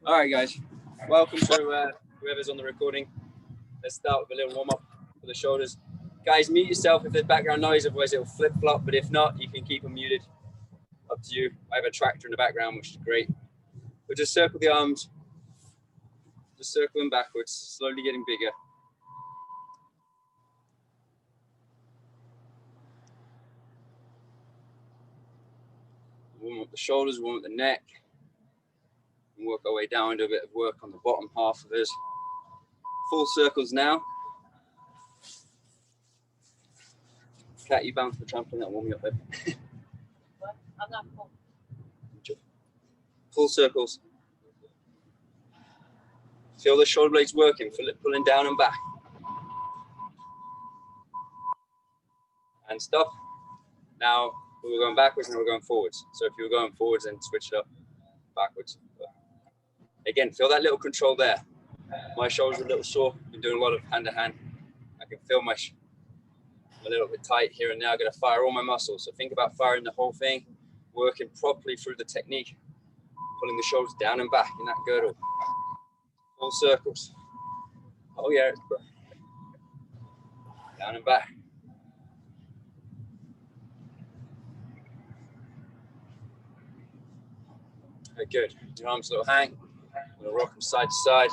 All right, guys. Welcome to whoever's on the recording. Let's start with a little warm-up for the shoulders. Guys, mute yourself if there's background noise, otherwise it'll flip-flop, but if not, you can keep them muted. Up to you. I have a tractor in the background, which is great. But just circle the arms. Just circle them backwards, slowly getting bigger. Warm up the shoulders, warm up the neck. And work our way down, do a bit of work on the bottom half of us. Full circles now. Cat, you bounce the trampoline, that'll warm me up a bit. What? I'm not full. Full circles. Feel the shoulder blades working, feel it pulling down and back. And stop. Now we're going backwards and we're going forwards. So if you were going forwards, then switch it up backwards. Again, feel that little control there. My shoulders are a little sore. Been doing a lot of hand to hand. I can feel I'm a little bit tight here and now. I'm going to fire all my muscles. So think about firing the whole thing, working properly through the technique, pulling the shoulders down and back in that girdle. Full circles. Oh yeah, down and back. Okay, good. Your arms a little hang. I'm going to rock them side to side.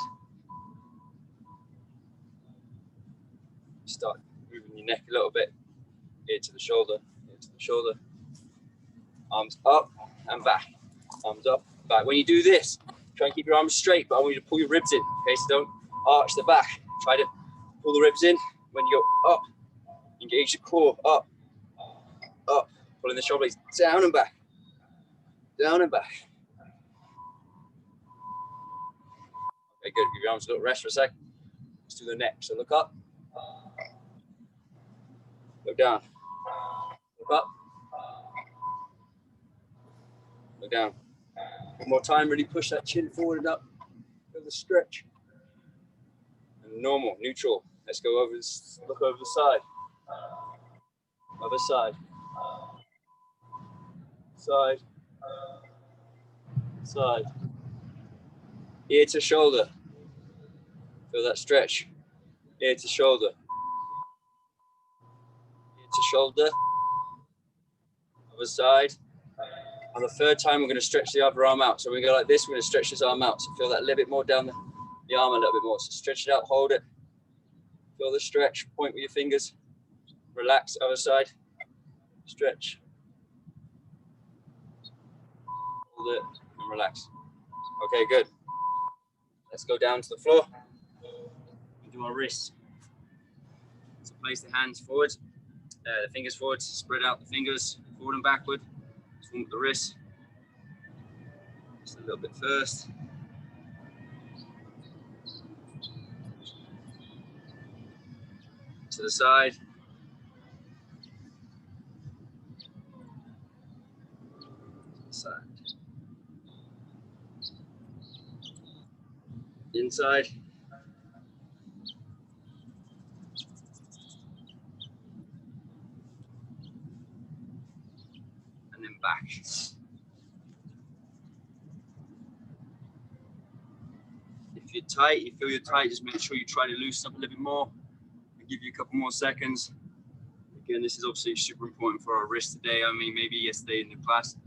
Start moving your neck a little bit. Ear to the shoulder, ear to the shoulder. Arms up and back. Arms up, back. When you do this, try and keep your arms straight, but I want you to pull your ribs in. Okay, so don't arch the back. Try to pull the ribs in. When you go up, engage the core. Up, up. Pulling the shoulder blades down and back. Down and back. Okay, good. Give your arms a little rest for a sec. Let's do the neck. So look up. Look down. Look up. Look down. One more time. Really push that chin forward and up. Feel the stretch. And normal, neutral. Let's go over this. Look over the side. Other side. Side. Side. Ear to shoulder. Feel that stretch. Ear to shoulder. Ear to shoulder. Other side. On the third time, we're going to stretch the other arm out. So we go like this, we're going to stretch this arm out. So feel that a little bit more down the arm a little bit more. So stretch it out, hold it. Feel the stretch, point with your fingers. Relax, other side. Stretch. Hold it and relax. Okay, good. Let's go down to the floor and do our wrists. So place the hands forward, the fingers forward, spread out the fingers forward and backward. Warm up the wrists. Just a little bit first. To the side. To the side. Inside. And then back. If you're tight, you feel you're tight, just make sure you try to loosen up a little bit more. I'll give you a couple more seconds. Again, this is obviously super important for our wrist today. I mean, maybe yesterday in the class,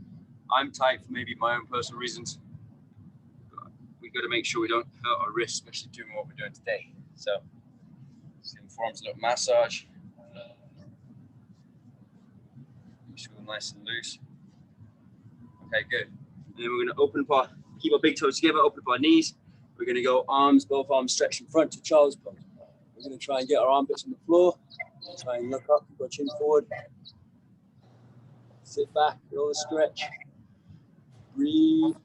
I'm tight for maybe my own personal reasons. We've got to make sure we don't hurt our wrists, especially doing what we're doing today. So, just give the forearms a little massage. Make sure we're nice and loose. Okay, good. And then we're going to open up our, keep our big toes together, open up our knees. We're going to go arms, both arms stretched in front to child's pose. We're going to try and get our armpits on the floor. Try and look up, keep our chin forward. Sit back, feel the stretch. Breathe.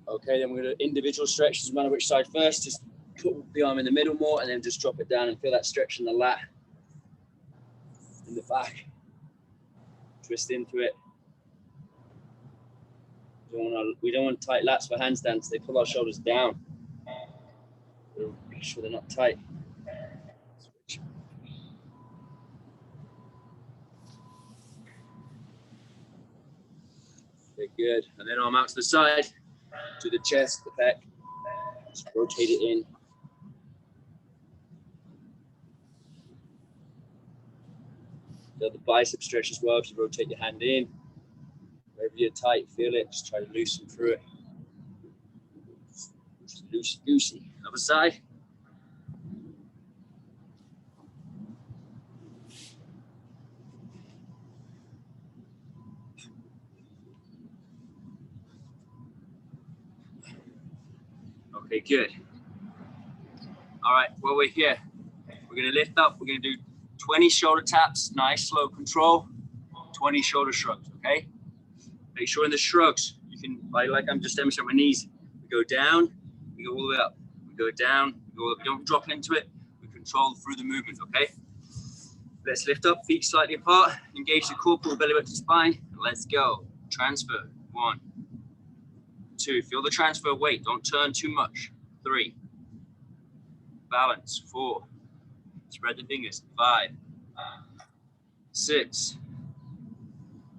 Okay, then we're going to individual stretch. Doesn't matter which side first. Just put the arm in the middle more and then just drop it down and feel that stretch in the lat, in the back. Twist into it. We don't want tight lats for handstands. They pull our shoulders down. Make sure they're not tight. Switch. Okay, good. And then arm out to the side, to the chest, the pec. Just rotate it in. Feel the bicep stretch as well if you rotate your hand in. Wherever you're tight, feel it. Just try to loosen through it. Just loosey-goosey. Other side. Okay, good. All right, while we're here, we're gonna lift up. We're gonna do 20 shoulder taps, nice, slow control, 20 shoulder shrugs, okay? Make sure in the shrugs, you can, like I'm just demonstrating my knees, we go down, we go all the way up. We go down, we go up, we don't drop into it, we control through the movement, okay? Let's lift up, feet slightly apart, engage the core, pull the belly back to spine, let's go. Transfer, 1, 2, feel the transfer weight, don't turn too much, 3, balance, 4, spread the fingers, 5, 6,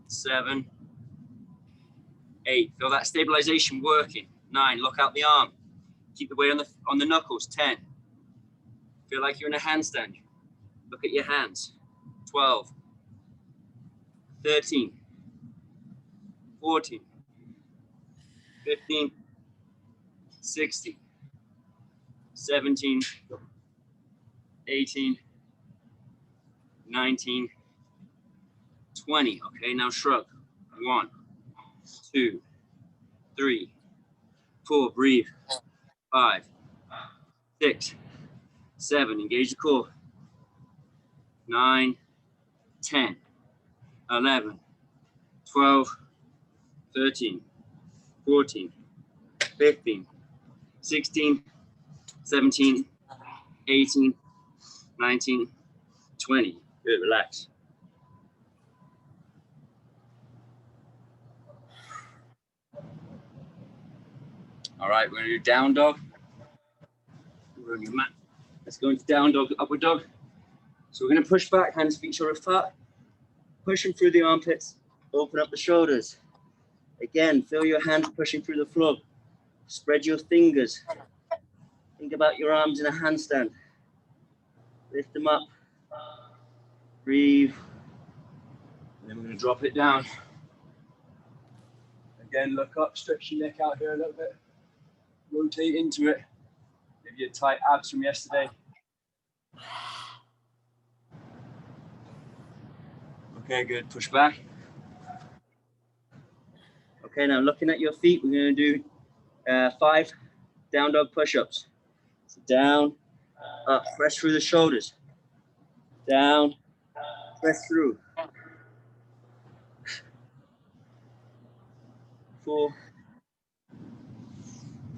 7, 8. Feel that stabilization working. 9. Lock out the arm. Keep the weight on the knuckles. 10. Feel like you're in a handstand. Look at your hands. 12. 13. 14. 15. 16. 17. 18. 19. 20. Okay, now shrug. 1, 2, 3, 4. Breathe. 5, 6, 7. Engage the core. 9, 10, 11, 12, 13, 14, 15, 16, 17, 18, 19, 20. Good, relax. All right, we're gonna do down dog. We're on your mat. Let's go into down dog, upward dog. So we're gonna push back, hands, feet, shoulder flat. Pushing through the armpits, open up the shoulders. Again, feel your hands pushing through the floor. Spread your fingers. Think about your arms in a handstand. Lift them up. Breathe. And then we're going to drop it down. Again, look up, stretch your neck out here a little bit. Rotate into it. Maybe your tight abs from yesterday. Okay, good. Push back. Okay, now looking at your feet, we're going to do 5 down dog push-ups. So down, up, press through the shoulders. Down, press through. 4,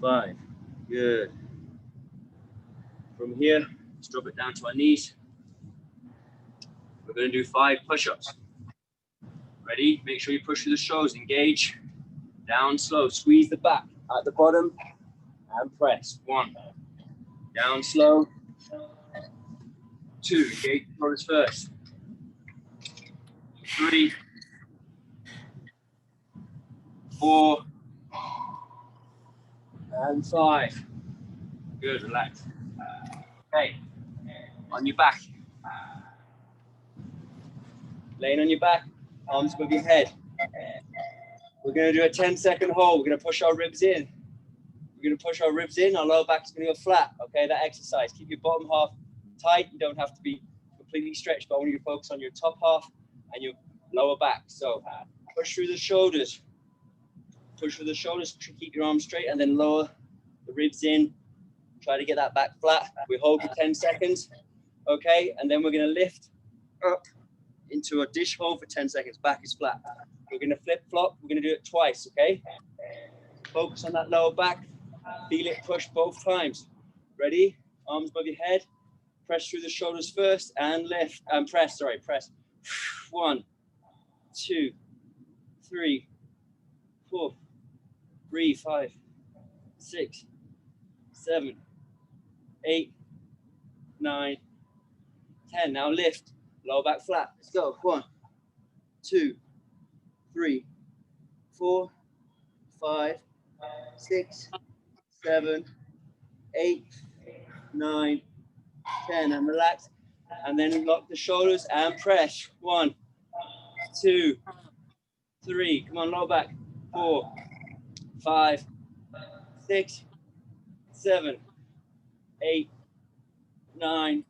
5. Good. From here, let's drop it down to our knees. We're going to do 5 push-ups. Ready? Make sure you push through the shoulders. Engage. Down slow. Squeeze the back at the bottom and press. 1. Down slow. 2. Engage the shoulders first. 3. 4. And 5. Good. Relax. Okay. On your back. Laying on your back. Arms above your head. We're going to do a 10-second hold. We're going to push our ribs in. We're going to push our ribs in. Our lower back is going to go flat. Okay, that exercise. Keep your bottom half tight. You don't have to be completely stretched, but I want you to focus on your top half and your lower back. So push through the shoulders. Push through the shoulders. Keep your arms straight and then lower the ribs in. Try to get that back flat. We hold for 10 seconds. Okay, and then we're going to lift up into a dish hold for 10 seconds. Back is flat. We're going to flip flop. We're going to do it twice, okay? Focus on that lower back. Feel it push both times. Ready? Arms above your head. Press through the shoulders first and lift and press. Sorry, press. 1, 2, 3, 4. Breathe. 5, 6, 7, 8, 9, 10. Now lift. Lower back flat. Let's go. 1, 2, 3, 4, 5, 6, 7, 8, 9, 10, and relax. And then lock the shoulders and press. 1, 2, 3. Come on, lower back. 4, 5, 6, 7, 8, 9,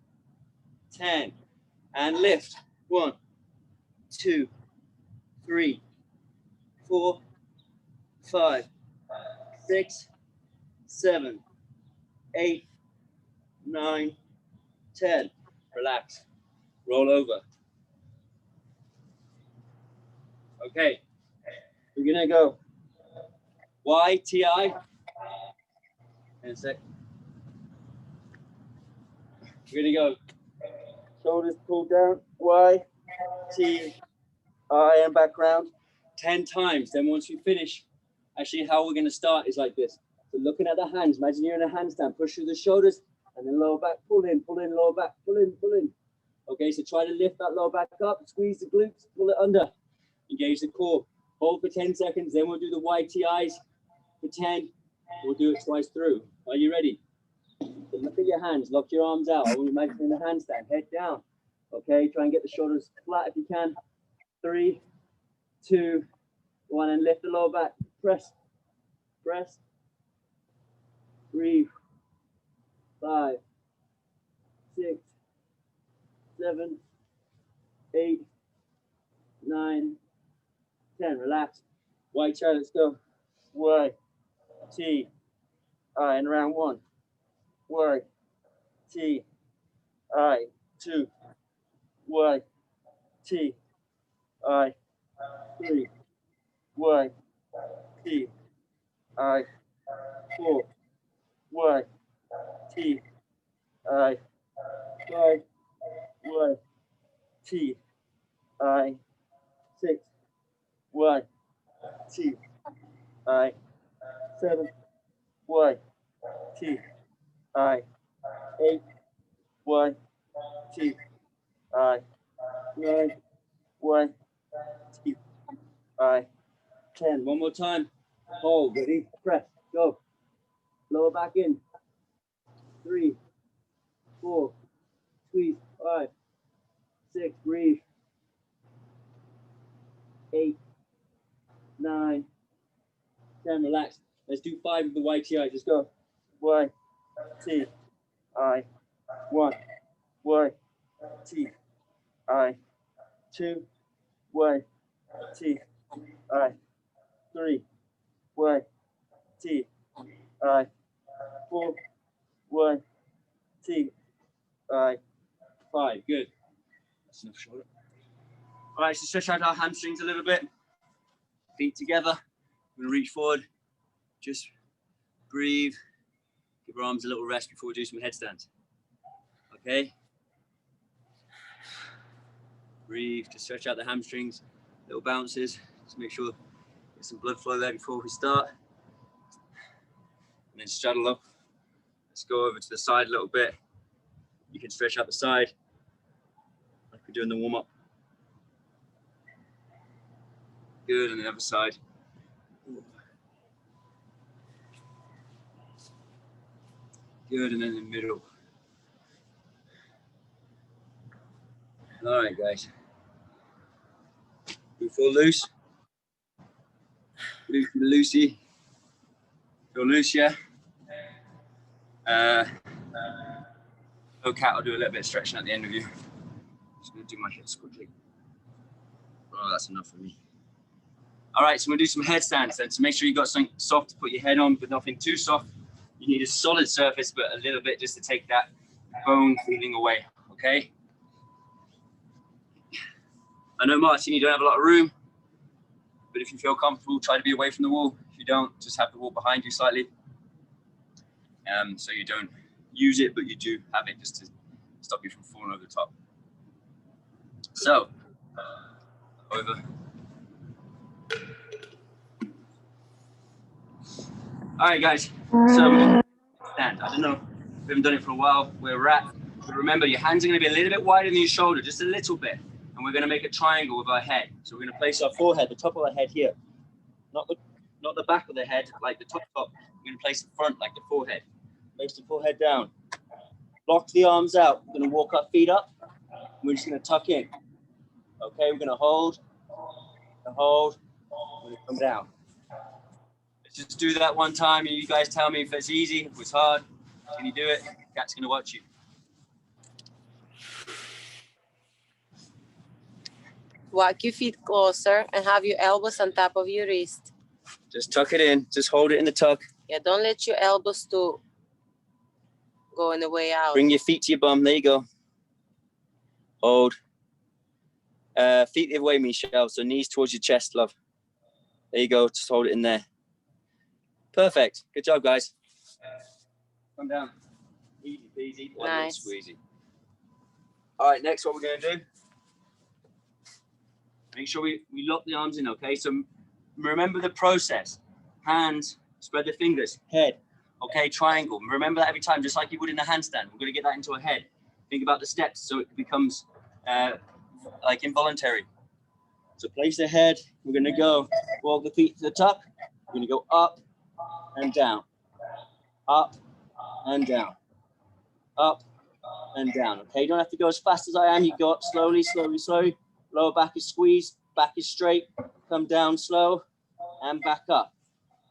10. And lift. 1, 2, 3, 4, 5, 6, 7, 8, 9, 10. Relax. Roll over. Okay. We're gonna go YTI. In a sec. We're gonna go shoulders pulled down, Y, T, I, and back round 10 times. Then once we finish, actually how we're gonna start is like this. So looking at the hands, imagine you're in a handstand, push through the shoulders, and then lower back, pull in, lower back, pull in, pull in. Okay, so try to lift that lower back up, squeeze the glutes, pull it under, engage the core. Hold for 10 seconds, then we'll do the YTIs for 10. We'll do it twice through. Are you ready? So look at your hands, lock your arms out. I want you to imagine in the handstand, head down. Okay, try and get the shoulders flat if you can. 3, 2, 1, and lift the lower back. Press, press. Breathe. 5, 6, 7, 8, 9, 10. Relax. White chair, let's go. Y, T, I, and round 1. Y, T, I, 2, Y, T, I, 3, Y, T, I, 4, Y, T, I, 5, Y, T, I, 6, Y, T, I, 7, Y, T, I, 8, Y, T, I, 9, Y, T, I, 10. One more time. Hold, ready? Press, go. Lower back in. 3, 4, squeeze. 5, 6, breathe. 8, 9, 10. Relax. Let's do 5 of the YTI. Just go. Y, T, I, 1, Y, T, I, 2, Y, T, I, 3, Y, T, I, 4, Y, T, I, 5. Good. That's enough shoulder. All right, so stretch out our hamstrings a little bit. Feet together. We're gonna reach forward. Just breathe. Give our arms a little rest before we do some headstands. Okay? Breathe, just stretch out the hamstrings, little bounces. Just make sure there's some blood flow there before we start. And then straddle up. Let's go over to the side a little bit. You can stretch out the side like we're doing the warm-up. Good, and the other side. Good, and then in the middle. All right, guys. We feel loose. Loosey. Feel loose, yeah? No cat, I'll do a little bit of stretching at the end of you. Just gonna do my hips quickly. Oh, that's enough for me. All right, so we'll do some headstands then. So make sure you got something soft to put your head on, but nothing too soft. You need a solid surface, but a little bit just to take that bone feeling away, okay? I know, Martin, you don't have a lot of room, but if you feel comfortable, try to be away from the wall. If you don't, just have the wall behind you slightly. So you don't use it, but you do have it just to stop you from falling over the top. So, over. All right, guys, so stand. I don't know, we haven't done it for a while, where we're at. But remember, your hands are gonna be a little bit wider than your shoulder, just a little bit. And we're gonna make a triangle with our head. So we're gonna place our forehead, the top of our head here. not the back of the head, like the top. We're going to place the front, like the forehead. Place the forehead down. Lock the arms out. We're going to walk our feet up. We're just going to tuck in. Okay, we're going to hold. We're going to come down. Let's just do that one time. You guys tell me if it's easy, if it's hard. Can you do it? Cat's going to watch you. Walk your feet closer and have your elbows on top of your wrist. Just tuck it in. Just hold it in the tuck. Yeah, don't let your elbows to go in the way out. Bring your feet to your bum. There you go. Hold. Feet the other way, Michelle. So knees towards your chest, love. There you go. Just hold it in there. Perfect. Good job, guys. Come down. Easy peasy. Nice. Squeezy. All right, next what we're going to do. Make sure we lock the arms in, okay? So remember the process. Hands, spread the fingers, head, okay? Triangle. Remember that every time, just like you would in a handstand. We're going to get that into a head. Think about the steps so it becomes like involuntary. So place the head. We're going to go walk the feet to the tuck. We're going to go up and down, up and down, up and down, okay? You don't have to go as fast as I am. You go up slowly, slowly, slowly. Lower back is squeezed, back is straight. Come down slow and back up.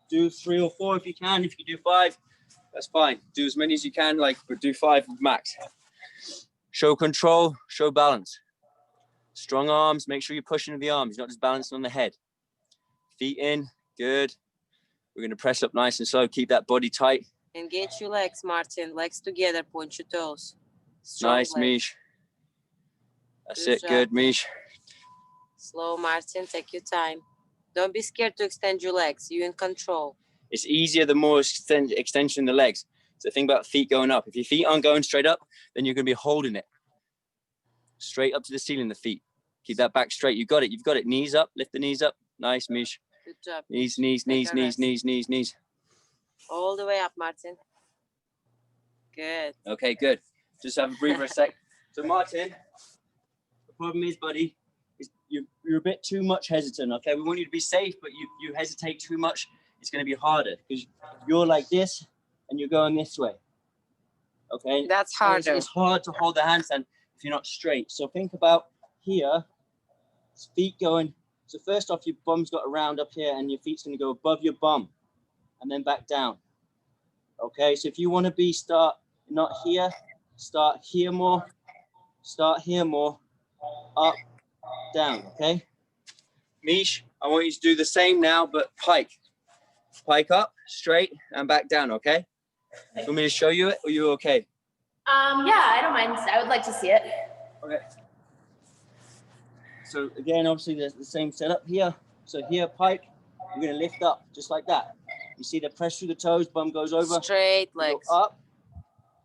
Do 3 or 4 if you can. If you do 5, that's fine. Do as many as you can, but do 5 max. Show control, show balance. Strong arms, make sure you're pushing with the arms, not just balancing on the head. Feet in, good. We're going to press up nice and slow. Keep that body tight. Engage your legs, Martin. Legs together, point your toes. Strong Nice, legs. Mish. That's Good it, job. good, Mish. Slow, Martin. Take your time. Don't be scared to extend your legs. You're in control. It's easier the more extension in the legs. So think about feet going up. If your feet aren't going straight up, then you're going to be holding it. Straight up to the ceiling, the feet. Keep that back straight. You got it. You've got it. Knees up. Lift the knees up. Nice, Mish. Good job. Knees, knees, Take knees, a knees, rest. knees, knees, knees. All the way up, Martin. Good. Okay, good. Just have a breather a sec. So, Martin, the problem is, buddy, is you're a bit too much hesitant, okay? We want you to be safe, but you hesitate too much. It's going to be harder because you're like this and you're going this way, okay? That's harder. It's hard to hold the handstand if you're not straight. So think about here, feet going. So first off, your bum's got to round up here and your feet's going to go above your bum and then back down. Okay, so if you want to start not here, start here more, up, down, okay? Mish, I want you to do the same now, but pike. Pike up, straight, and back down, okay? You want me to show you it, or you okay? Yeah, I don't mind. I would like to see it. Okay. So again, obviously there's the same setup here. So here, pike, we're gonna lift up, just like that. You see the press through the toes, bum goes over. Straight We go legs. up,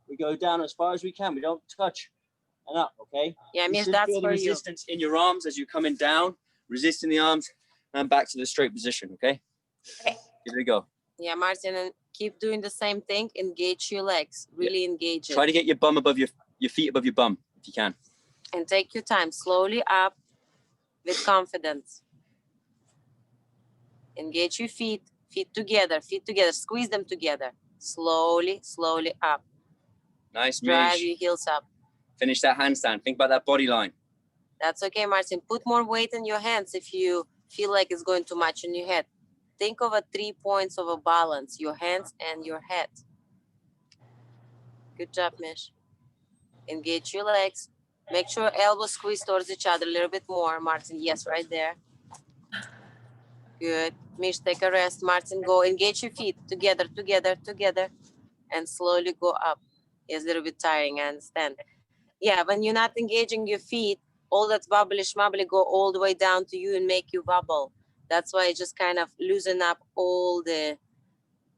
we go down as far as we can. We don't touch and up, okay? Yeah, You Mish, should that's feel the for you. resistance in your arms as you're coming down, resisting the arms, and back to the straight position, okay? Okay. Give it a go. Yeah, Martin, and keep doing the same thing. Engage your legs. Really engage it. Try to get your bum above your feet above your bum, if you can. And take your time. Slowly up with confidence. Engage your feet. Feet together. Squeeze them together. Slowly, slowly up. Nice, Drive Mish. your heels up. Finish that handstand. Think about that body line. That's okay, Martin. Put more weight in your hands if you feel like it's going too much in your head. Think of 3 points of a balance, your hands and your head. Good job, Mish. Engage your legs. Make sure elbows squeeze towards each other a little bit more, Martin. Yes, right there. Good. Mish, take a rest. Martin, go. Engage your feet together, and slowly go up. It's a little bit tiring, I understand. Yeah, when you're not engaging your feet, all that wobbly schmobbly go all the way down to you and make you wobble. That's why it just kind of loosen up all the,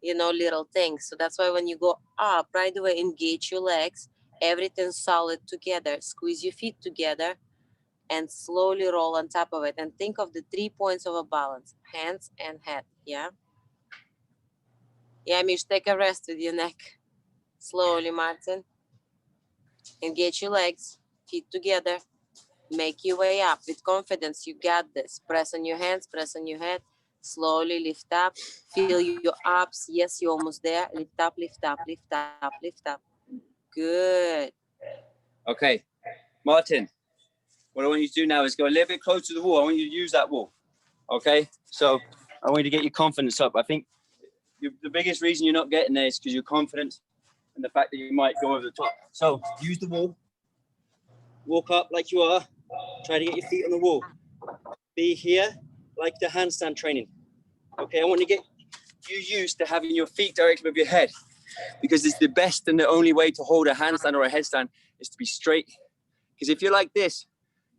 little things. So that's why when you go up, right away, engage your legs, everything solid together, squeeze your feet together, and slowly roll on top of it. And think of the 3 points of a balance, hands and head, yeah? Yeah, Mish, take a rest with your neck. Slowly, Martin. Engage your legs, feet together. Make your way up with confidence. You got this. Press on your hands, press on your head. Slowly lift up. Feel your abs. Yes, you're almost there. Lift up, lift up, lift up, lift up. Good. Okay, Martin, what I want you to do now is go a little bit closer to the wall. I want you to use that wall. Okay, so I want you to get your confidence up. I think the biggest reason you're not getting there is because you're confident and the fact that you might go over the top. So use the wall. Walk up like you are. Try to get your feet on the wall. Be here like the handstand training. Okay, I want to get you used to having your feet directly above your head, because it's the best and the only way to hold a handstand or a headstand is to be straight. Because if you're like this,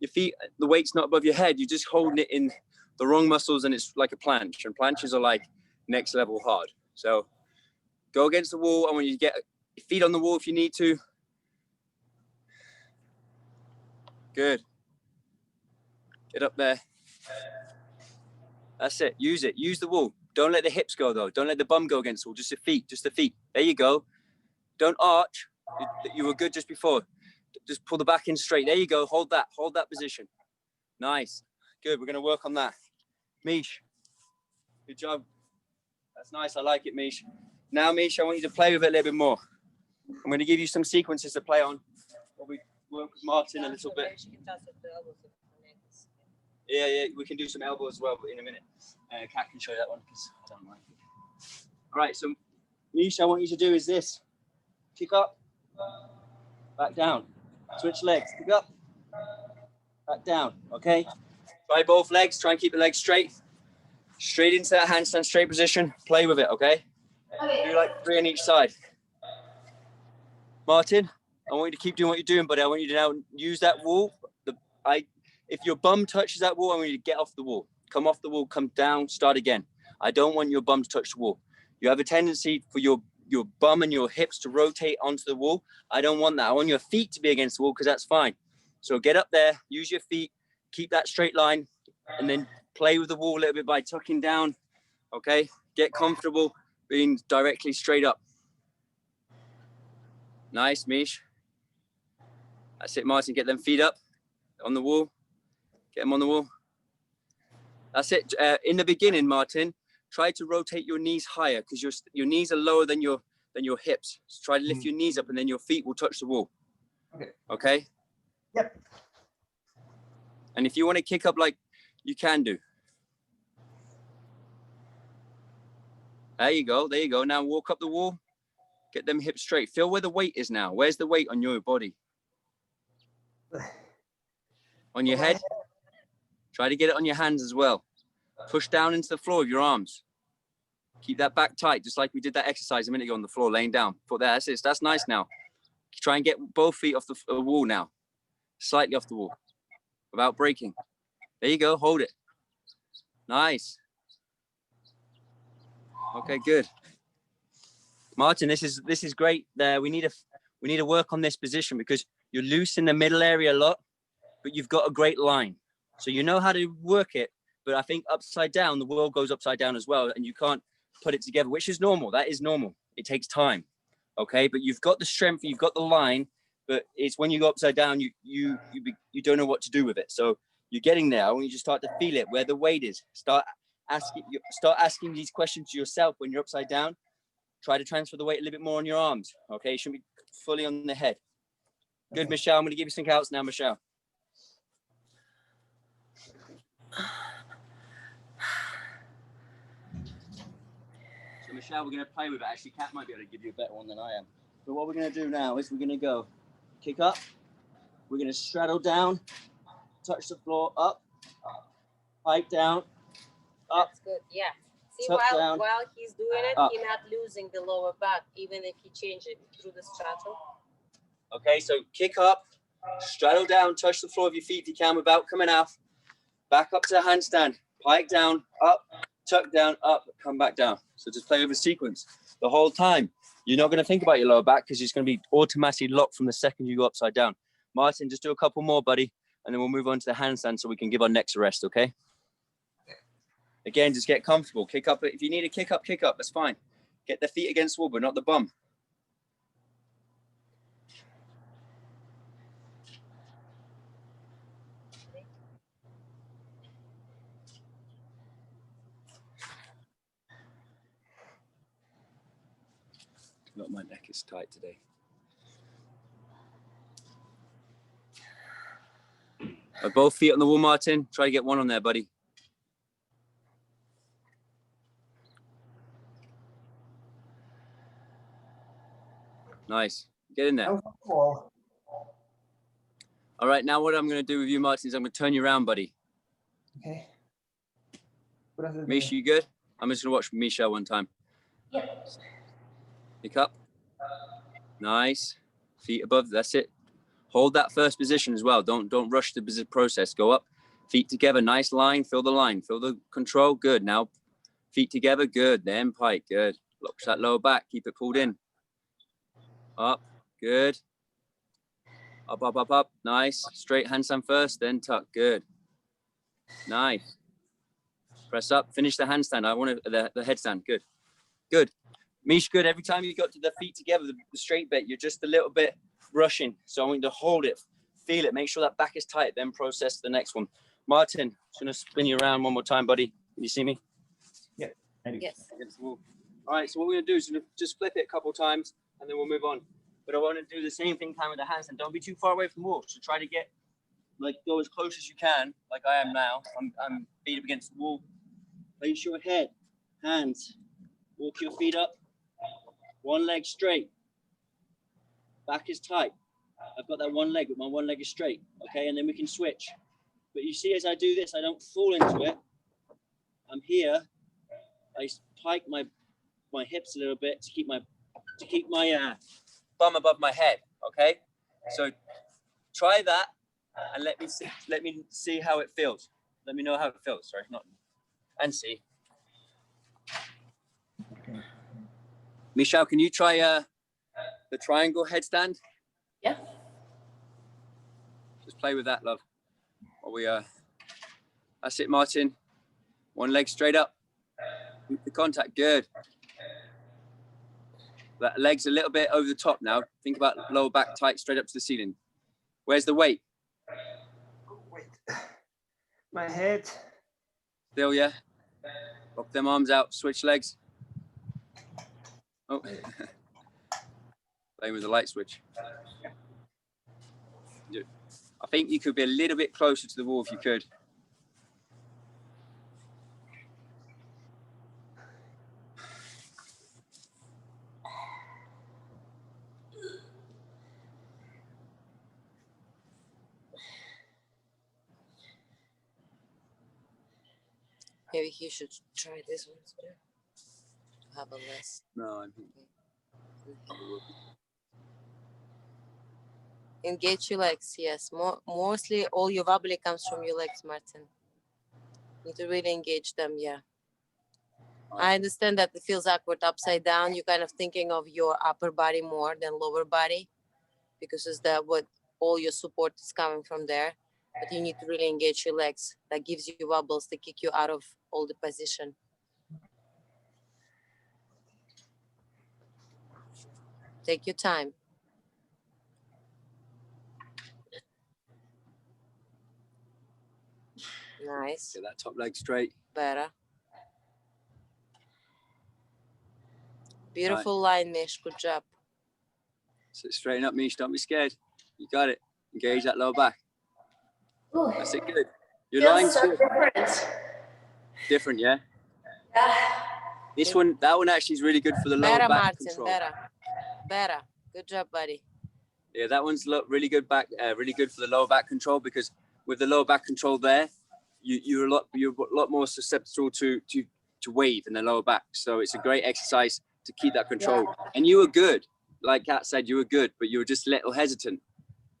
your feet, the weight's not above your head, you're just holding it in the wrong muscles, and it's like a planche, and planches are like next level hard. So go against the wall. I want you to get your feet on the wall if you need to. Good. Get up there. That's it. Use it. Use the wall. Don't let the hips go though. Don't let the bum go against the wall. Just the feet. Just the feet. There you go. Don't arch. You were good just before. Just pull the back in straight. There you go. Hold that. Hold that position. Nice. Good. We're going to work on that. Mish. Good job. That's nice. I like it, Mish. Now, Mish, I want you to play with it a little bit more. I'm going to give you some sequences to play on. We work with Martin a little bit. Yeah, we can do some elbows as well in a minute. Kat can show you that one because I don't like it. All right, so Mish, I want you to do is this. Kick up, back down. Switch legs, kick up, back down, okay? Try both legs, try and keep the legs straight. Straight into that handstand straight position. Play with it, okay? Do like 3 on each side. Martin, I want you to keep doing what you're doing, buddy. I want you to now use that wall. If your bum touches that wall, I want you to get off the wall. Come off the wall, come down, start again. I don't want your bum to touch the wall. You have a tendency for your bum and your hips to rotate onto the wall. I don't want that. I want your feet to be against the wall because that's fine. So get up there, use your feet, keep that straight line, and then play with the wall a little bit by tucking down, okay? Get comfortable being directly straight up. Nice, Mish. That's it, Martin. Get them feet up on the wall. Get them on the wall. That's it. In the beginning, Martin, try to rotate your knees higher because your knees are lower than your hips. So try to lift your knees up and then your feet will touch the wall. Okay. Okay? Yep. And if you want to kick up like you can do. There you go. There you go. Now walk up the wall. Get them hips straight. Feel where the weight is now. Where's the weight on your body? On your head? Try to get it on your hands as well. Push down into the floor with your arms. Keep that back tight, just like we did that exercise a minute ago on the floor, laying down. Put that. That's it. That's nice now. Try and get both feet off the wall now. Slightly off the wall. Without breaking. There you go. Hold it. Nice. Okay, good. Martin, this is great. We need to work on this position because you're loose in the middle area a lot, but you've got a great line. So you know how to work it, but I think upside down, the world goes upside down as well, and you can't put it together, which is normal. That is normal. It takes time, okay? But you've got the strength, you've got the line, but it's when you go upside down, you don't know what to do with it. So you're getting there. I want you to start to feel it, where the weight is. Start asking these questions to yourself when you're upside down. Try to transfer the weight a little bit more on your arms, okay? It shouldn't be fully on the head. Good, Michelle. I'm going to give you some counts now, Michelle. So, Michelle, we're going to play with it. Actually, Kat might be able to give you a better one than I am. But what we're going to do now is we're going to go kick up. We're going to straddle down, touch the floor, up, pike down, up. That's good, yeah. See, Down, while he's doing it, up. he's not losing the lower back, even if he changes it through the straddle. Okay, so kick up, straddle down, touch the floor with your feet if you can without coming off. Back up to the handstand, pike down, up, tuck down, up, come back down. So just play with a sequence the whole time. You're not going to think about your lower back because it's going to be automatically locked from the second you go upside down. Martin, just do a couple more, buddy, and then we'll move on to the handstand so we can give our necks a rest, okay? Again, just get comfortable. Kick up. If you need a kick up. That's fine. Get the feet against the wall, but not the bum. Look, my neck is tight today. Both feet on the wall, Martin. Try to get one on there, buddy. Nice. Get in there. All right, now what I'm going to do with you, Martin, is I'm going to turn you around, buddy. Okay. Misha, you good? I'm just going to watch Misha one time. Yep. Pick up. Nice. Feet above. That's it. Hold that first position as well. Don't rush the process. Go up. Feet together. Nice line. Feel the line. Feel the control. Good. Now, feet together. Good. Then pike. Good. Lock that lower back. Keep it pulled in. Up. Good. Up, up, up, up. Nice. Straight handstand first. Then tuck. Good. Nice. Press up. Finish the handstand. I want the headstand. Good. Good. Mish, good. Every time you got to the feet together, the straight bit, you're just a little bit rushing. So I want you to hold it, feel it, make sure that back is tight, then process the next one. Martin, just going to spin you around one more time, buddy. Can you see me? Yeah. Yes. All right, so what we're going to do is just flip it a couple times and then we'll move on. But I want to do the same thing time with the hands and don't be too far away from the wall. So try to get, go as close as you can, like I am now. I'm feet up against the wall. Place your head, hands, walk your feet up. One leg straight. Back is tight. I've got that one leg, but my one leg is straight. Okay, and then we can switch. But you see, as I do this, I don't fall into it. I'm here. I pike my hips a little bit to keep my bum above my head. Okay, so try that and let me see how it feels. Let me know how it feels. Sorry, not and see. Michelle, can you try the triangle headstand? Yeah. Just play with that, love. While we that's it, Martin. One leg straight up. Keep the contact. Good. That leg's a little bit over the top now. Think about lower back tight, straight up to the ceiling. Where's the weight? Wait. My head. Still, yeah. Lock them arms out. Switch legs. Oh. Playing with the light switch. I think you could be a little bit closer to the wall if you could. Maybe he should try this one too. To have a less. No, I think. Engage your legs, yes. Mostly all your wobbly comes from your legs, Martin. You need to really engage them, yeah. I understand that it feels awkward upside down. You're kind of thinking of your upper body more than lower body because it's what all your support is coming from there. But you need to really engage your legs. That gives you wobbles to kick you out of all the position. Take your time. Nice. Get that top leg straight. Better. Beautiful line, Mish. Good job. Sit straighten up, Mish. Don't be scared. You got it. Engage that lower back. Ooh, That's it. Good. Your feels line's so good. different. Different, yeah. Yeah. That one actually is really good for the lower Better, back Martin. control. Better. Good job, buddy. Yeah, that one's really good really good for the lower back control because with the lower back control there, you're a lot more susceptible to wave in the lower back. So it's a great exercise to keep that control. Yeah. And you were good, like Kat said, you were good, but you were just a little hesitant.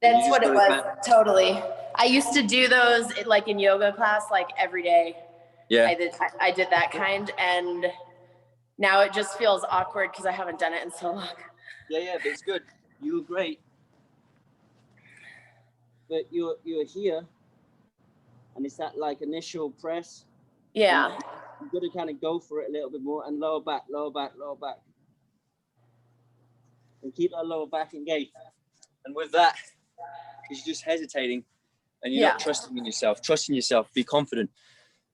That's what it was. Totally. I used to do those like in yoga class, like every day. Yeah. I did that kind, and now it just feels awkward because I haven't done it in so long. Yeah, but it's good. You were great. But you're here, and it's that like initial press. Yeah. You've got to kind of go for it a little bit more and lower back. And keep that lower back engaged. And with that, because you're just hesitating and you're not trusting in yourself. Trusting yourself, be confident.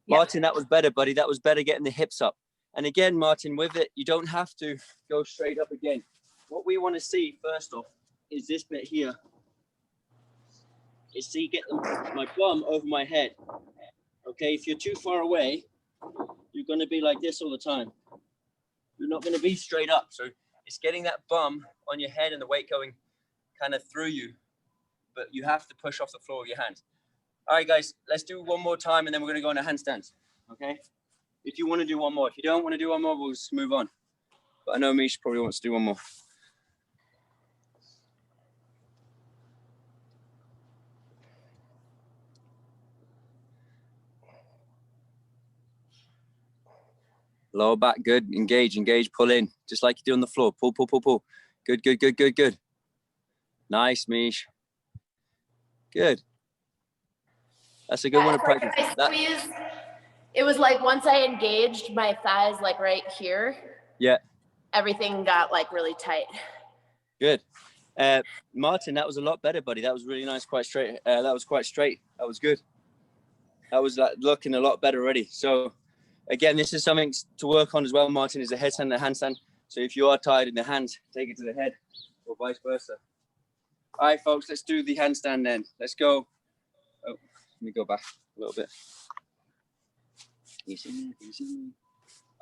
Yeah. Martin, that was better, buddy. That was better getting the hips up. And again, Martin, with it, you don't have to go straight up again. what we want to see first off is this bit here. Is see get my bum over my head. Okay, if you're too far away, you're going to be like this all the time. You're not going to be straight up. So it's getting that bum on your head and the weight going kind of through you, but you have to push off the floor with your hands. All right, guys, let's do one more time and then we're going to go into handstands. Okay, if you want to do one more. If you don't want to do one more, we'll just move on. But I know Mish probably wants to do one more. Lower back, good. Engage, engage, pull in. Just like you do on the floor. Pull, pull, pull, pull. Good, good, good, good, good. Nice, Mish. Good. That's a good one to practice. It was like once I engaged my thighs like right here. Yeah. Everything got like really tight. Good. Martin, that was a lot better, buddy. That was really nice, quite straight. That was quite straight. That was good. That was like looking a lot better already. So again, this is something to work on as well, Martin, is a headstand and a handstand. So if you are tired in the hands, take it to the head or vice versa. All right, folks, let's do the handstand then. Let's go. Oh, let me go back a little bit. Easy, easy.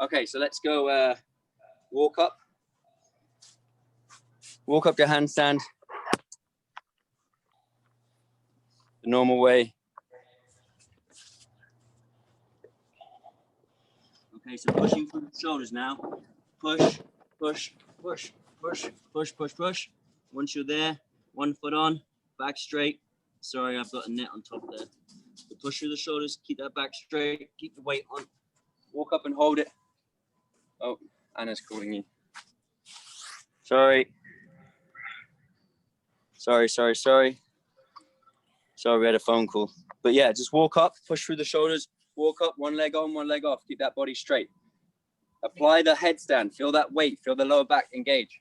Okay, so let's go walk up. Walk up to handstand. The normal way. Okay, so pushing through the shoulders now. Push, push, push, push, push, push, push. Once you're there, 1 foot on, back straight. Sorry, I've got a net on top there. So push through the shoulders, keep that back straight, keep the weight on. Walk up and hold it. Oh, Anna's calling you. Sorry. Sorry. Sorry, we had a phone call. But yeah, just walk up, push through the shoulders, walk up, one leg on, one leg off. Keep that body straight. Apply the headstand. Feel that weight. Feel the lower back engage.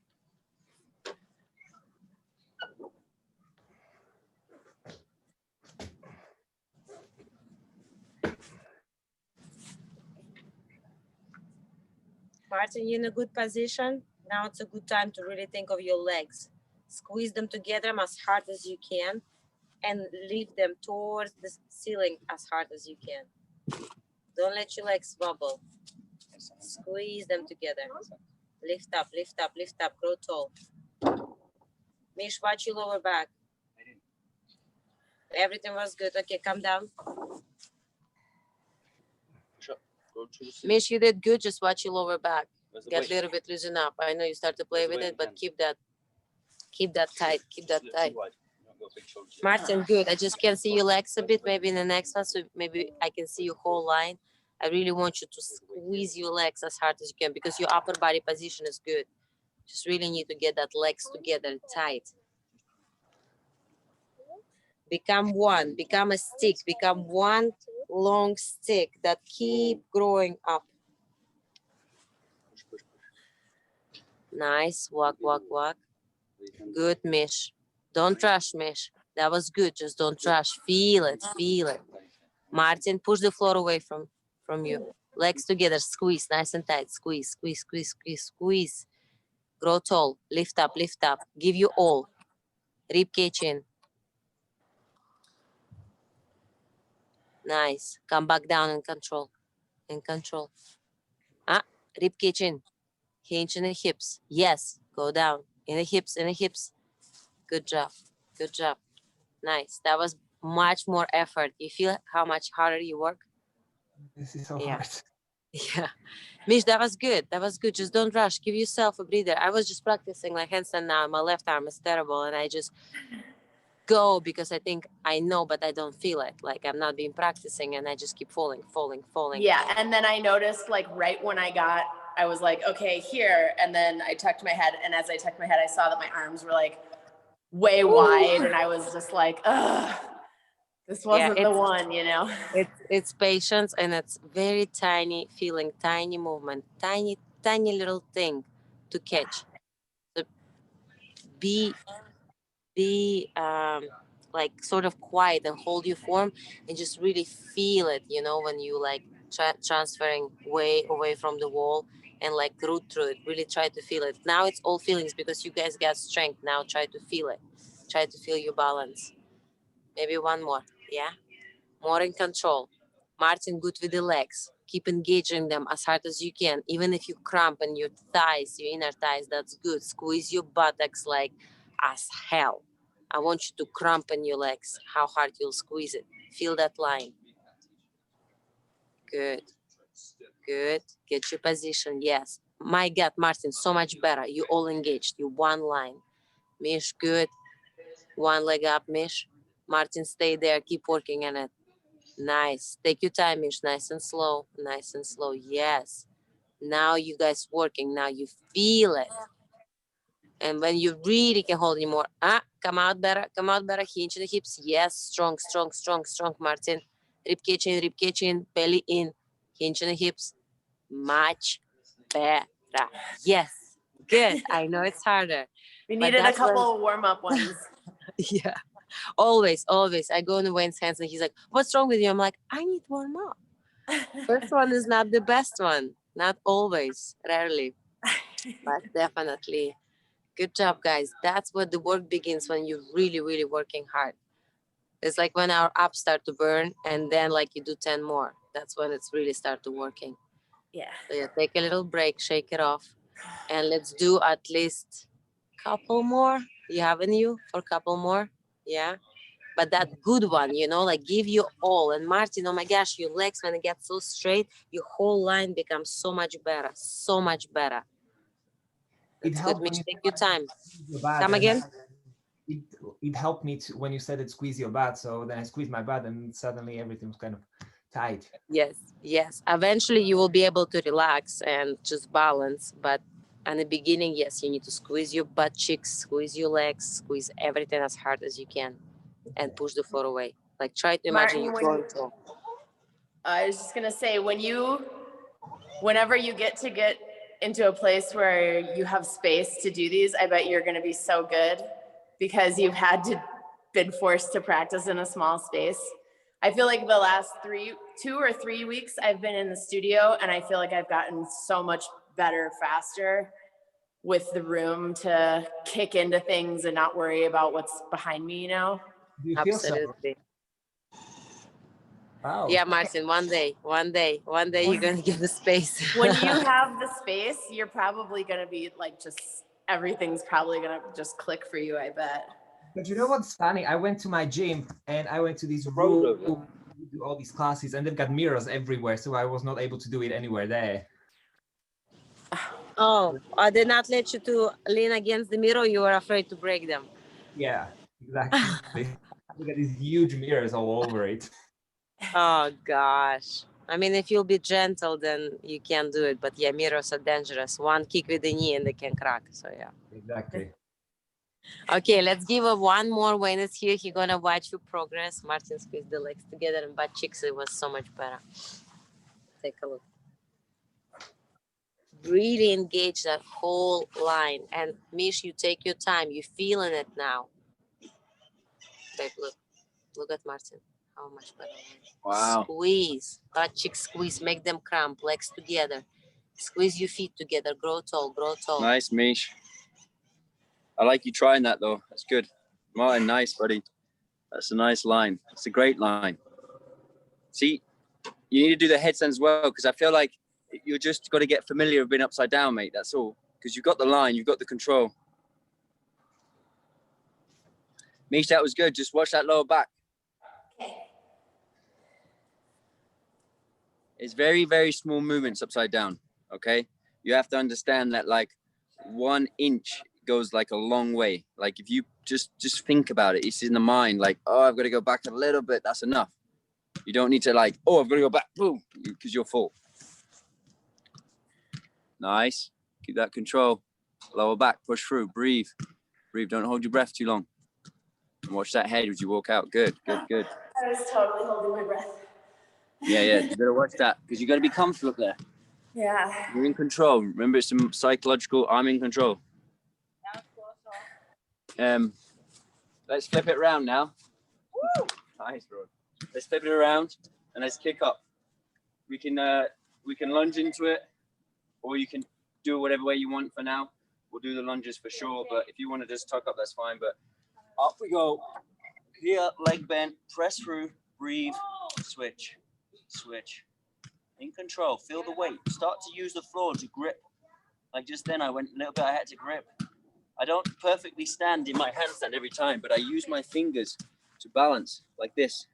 Martin, you're in a good position. Now it's a good time to really think of your legs. Squeeze them together as hard as you can and lift them towards the ceiling as hard as you can. Don't let your legs wobble. Squeeze them together. Lift up, lift up, lift up, grow tall. Mish, watch your lower back. Everything was good. Okay, come down. Mish, you did good. Just watch your lower back. Get a little bit loosen up. I know you start to play with it, but keep that tight. Keep that tight. Martin, good. I just can't see your legs a bit. Maybe in the next one, so maybe I can see your whole line. I really want you to squeeze your legs as hard as you can because your upper body position is good. Just really need to get that legs together tight. Become one. Become a stick. Become one long stick that keep growing up. Nice. Walk, walk, walk. Good, Mish. Don't rush, Mish. That was good. Just don't rush. Feel it. Feel it. Martin, push the floor away from you. Legs together. Squeeze. Nice and tight. Squeeze, squeeze, squeeze, squeeze, squeeze. Grow tall. Lift up, lift up. Give you all. Rib cage in. Nice. Come back down and control. In control. Rib cage in. Hinge in the hips. Yes. Go down. In the hips, in the hips. Good job. Good job. Nice. That was much more effort. You feel how much harder you work? This is so hard. Yeah. Mish, that was good. That was good. Just don't rush. Give yourself a breather. I was just practicing like handstand now. My left arm is terrible. And I just go because I think I know, but I don't feel it. Like I'm not been practicing and I just keep falling. Yeah. And then I noticed like right when I was like, okay, here. And then I tucked my head. And as I tucked my head, I saw that my arms were like way wide. And I was just like, ugh, this wasn't the one, you know? It's patience and it's very tiny feeling, tiny movement, tiny little thing to catch. So be like sort of quiet and hold your form and just really feel it, you know, when you like transferring way away from the wall and like root through it. Really try to feel it. Now it's all feelings because you guys got strength. Now try to feel it. Try to feel your balance. Maybe one more. Yeah. More in control. Martin, good with the legs. Keep engaging them as hard as you can. Even if you cramp in your thighs, your inner thighs, that's good. Squeeze your buttocks like as hell. I want you to cramp in your legs. How hard you'll squeeze it. Feel that line. Good. Good. Get your position. Yes. My God, Martin, so much better. You all engaged. You one line. Mish, good. One leg up, Mish. Martin, stay there. Keep working on it. Nice. Take your time, Mish. Nice and slow. Nice and slow. Yes. Now you guys working. Now you feel it. And when you really can hold anymore, come out better. Come out better. Hinge the hips. Yes. Strong, strong, strong, strong, Martin. Rib cage in, belly in. Hinge the hips. Much better. Yes. Good. I know it's harder. We But needed a that's when- couple of warm-up ones. Yeah. Always, always. I go in Wayne's hands and he's like, what's wrong with you? I'm like, I need warm up. First one is not the best one. Not always, rarely, but definitely. Good job, guys. That's where the work begins, when you're really, really working hard. It's like when our abs start to burn and then like you do 10 more. That's when it's really start to working. Yeah. So yeah, take a little break, shake it off. And let's do at least couple more. You have in you for a couple more? Yeah. But that good one, you know, like give you all. And Martin, oh my gosh, your legs, when it gets so straight, your whole line becomes so much better, so much better. It That's good, helped when Mitch. you Take your time. squeeze your butt, Come and again? it helped me to, when you said it, squeeze your butt. So then I squeezed my butt, and suddenly everything was kind of tight. Yes, yes. Eventually you will be able to relax and just balance. But in the beginning, yes, you need to squeeze your butt cheeks, squeeze your legs, squeeze everything as hard as you can, and push the floor away. Like try to imagine Martin, you're going to. I was just gonna say, whenever you get into a place where you have space to do these, I bet you're gonna be so good because you've been forced to practice in a small space. I feel like the last 2 or 3 weeks I've been in the studio, and I feel like I've gotten so much better faster with the room to kick into things and not worry about what's behind me, you know? Do you feel so? Absolutely. Wow. Yeah, Martin, one day you're going to get the space. When you have the space, you're probably going to be like, everything's probably going to just click for you, I bet. But you know what's funny? I went to my gym and I went to this room to do all these classes, and they've got mirrors everywhere, so I was not able to do it anywhere there. Oh, I did not let you to lean against the mirror. You were afraid to break them. Yeah, exactly. Look at these huge mirrors all over it. Oh, gosh. I mean, if you'll be gentle, then you can do it. But yeah, mirrors are dangerous. One kick with the knee and they can crack. So yeah. Exactly. Okay, let's give a one more. Wayne is here. He's going to watch your progress. Martin squeezed the legs together and butt cheeks. It was so much better. Take a look. Really engage that whole line. And Mish, you take your time. You're feeling it now. Babe, look at Martin. How much better. Wow. Squeeze, butt cheek squeeze, make them cramp, legs together. Squeeze your feet together, grow tall, grow tall. Nice, Mish. I like you trying that though. That's good. Martin, nice, buddy. That's a nice line. It's a great line. See, you need to do the headstand as well, because I feel like you're just got to get familiar with being upside down, mate. That's all. Because you've got the line, you've got the control. Mish, that was good. Just watch that lower back. It's very, very small movements upside down, okay? You have to understand that like 1 inch goes like a long way. Like if you just think about it, it's in the mind like, oh, I've got to go back a little bit. That's enough. You don't need to like, oh, I've got to go back, boom, because you're full. Nice. Keep that control. Lower back, push through, breathe. Breathe, don't hold your breath too long. And watch that head as you walk out. Good, good, good. I was totally holding my breath. Yeah, you gotta watch that because you gotta be comfortable up there. Yeah. You're in control. Remember, it's some psychological, I'm in control. Let's flip it around now. Woo! Nice, bro. Let's flip it around and let's kick up. We can lunge into it, or you can do whatever way you want for now. We'll do the lunges for sure, but if you want to just tuck up, that's fine. But up we go. Here, leg bent, press through, breathe, switch, switch. In control, feel the weight. Start to use the floor to grip. Like just then, I went a little bit, I had to grip. I don't perfectly stand in my handstand every time, but I use my fingers to balance like this.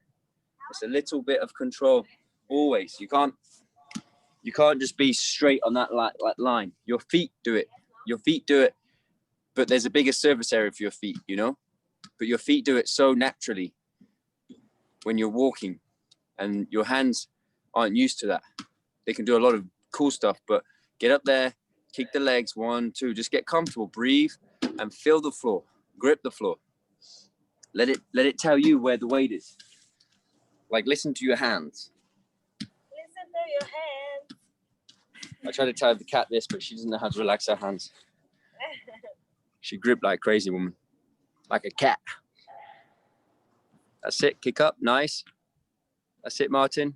It's a little bit of control, always. You can't just be straight on that line. Your feet do it. Your feet do it, but there's a bigger surface area for your feet, you know? But your feet do it so naturally when you're walking, and your hands aren't used to that. They can do a lot of cool stuff, but get up there, kick the legs, 1, 2, just get comfortable, breathe, and feel the floor, grip the floor. Let it tell you where the weight is. Like, listen to your hands. Listen to your hands. I try to tell the cat this, but she doesn't know how to relax her hands. She gripped like a crazy woman, like a cat. That's it, kick up, nice. That's it, Martin.